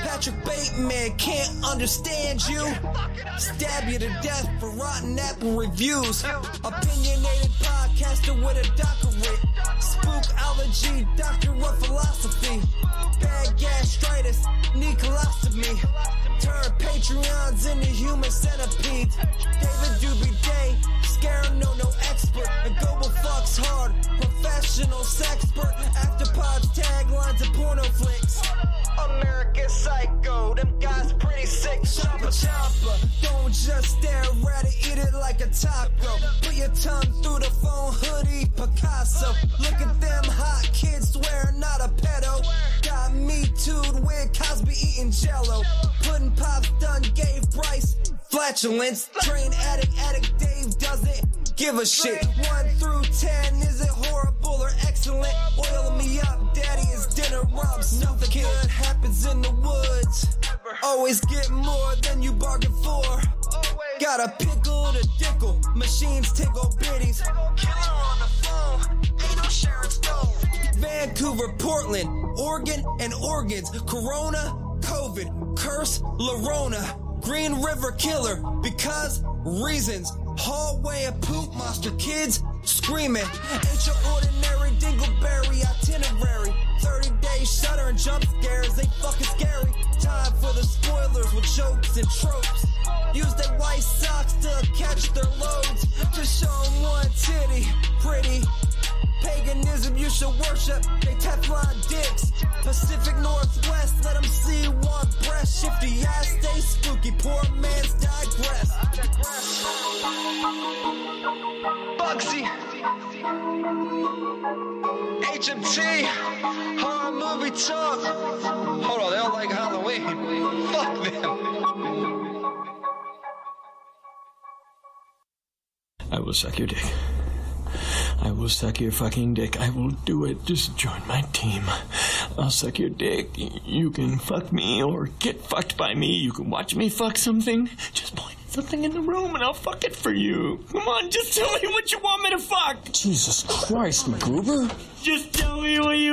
Patrick Bateman can't understand you. Stab you to death for rotten apple reviews. Opinionated podcaster with a doctorate. Spookology, doctor of philosophy. Bad gastritis, need colostomy. Turn Patreons into human centipedes. David Doobie Day, scare no expert. And global fucks hard, professional sexpert. Afterpods, taglines, and porno flicks. American Psycho, them guys pretty sick. Chopper, don't just stare at it, eat it like a taco. Put your tongue through the phone, hoodie, Picasso. Look at them hot kids, swear not a pedo. Got me too'd with Cosby eating jello. Pudding Pops done gave Bryce flatulence. Train addict Dave doesn't give a shit. 1 through 10, is it horrible or excellent? Oil me up, daddy, is dinner rumps. Nothing good happens in the woods. Always get more than you bargain for. Got a pickle to dickle, machines tickle bitties. Killer on the phone, ain't no Sharon Stone. Vancouver, Portland, Oregon, and organs. Corona, COVID, curse, Lorona. Green River Killer, because reasons. Hallway of poop monster kids screaming. Ain't your ordinary dingleberry itinerary. 30-day shutter and jump scares, they fucking scary. Time for the spoilers with jokes and tropes. Use their white socks to catch their loads. Just show them one titty, pretty. Paganism you should worship, they Teflon dicks. Pacific Northwest, let them see one breast. Shifty ass, stay spooky, poor man's digress. Bugsy, HMT, horror movie talk. Hold on, they don't like Halloween. Fuck them. I will suck your dick. I will suck your fucking dick. I will do it. Just join my team. I'll suck your dick. You can fuck me or get fucked by me. You can watch me fuck something. Just point at something in the room and I'll fuck it for you. Come on, just tell me what you want me to fuck. Jesus Christ, MacGruber. Just tell me what you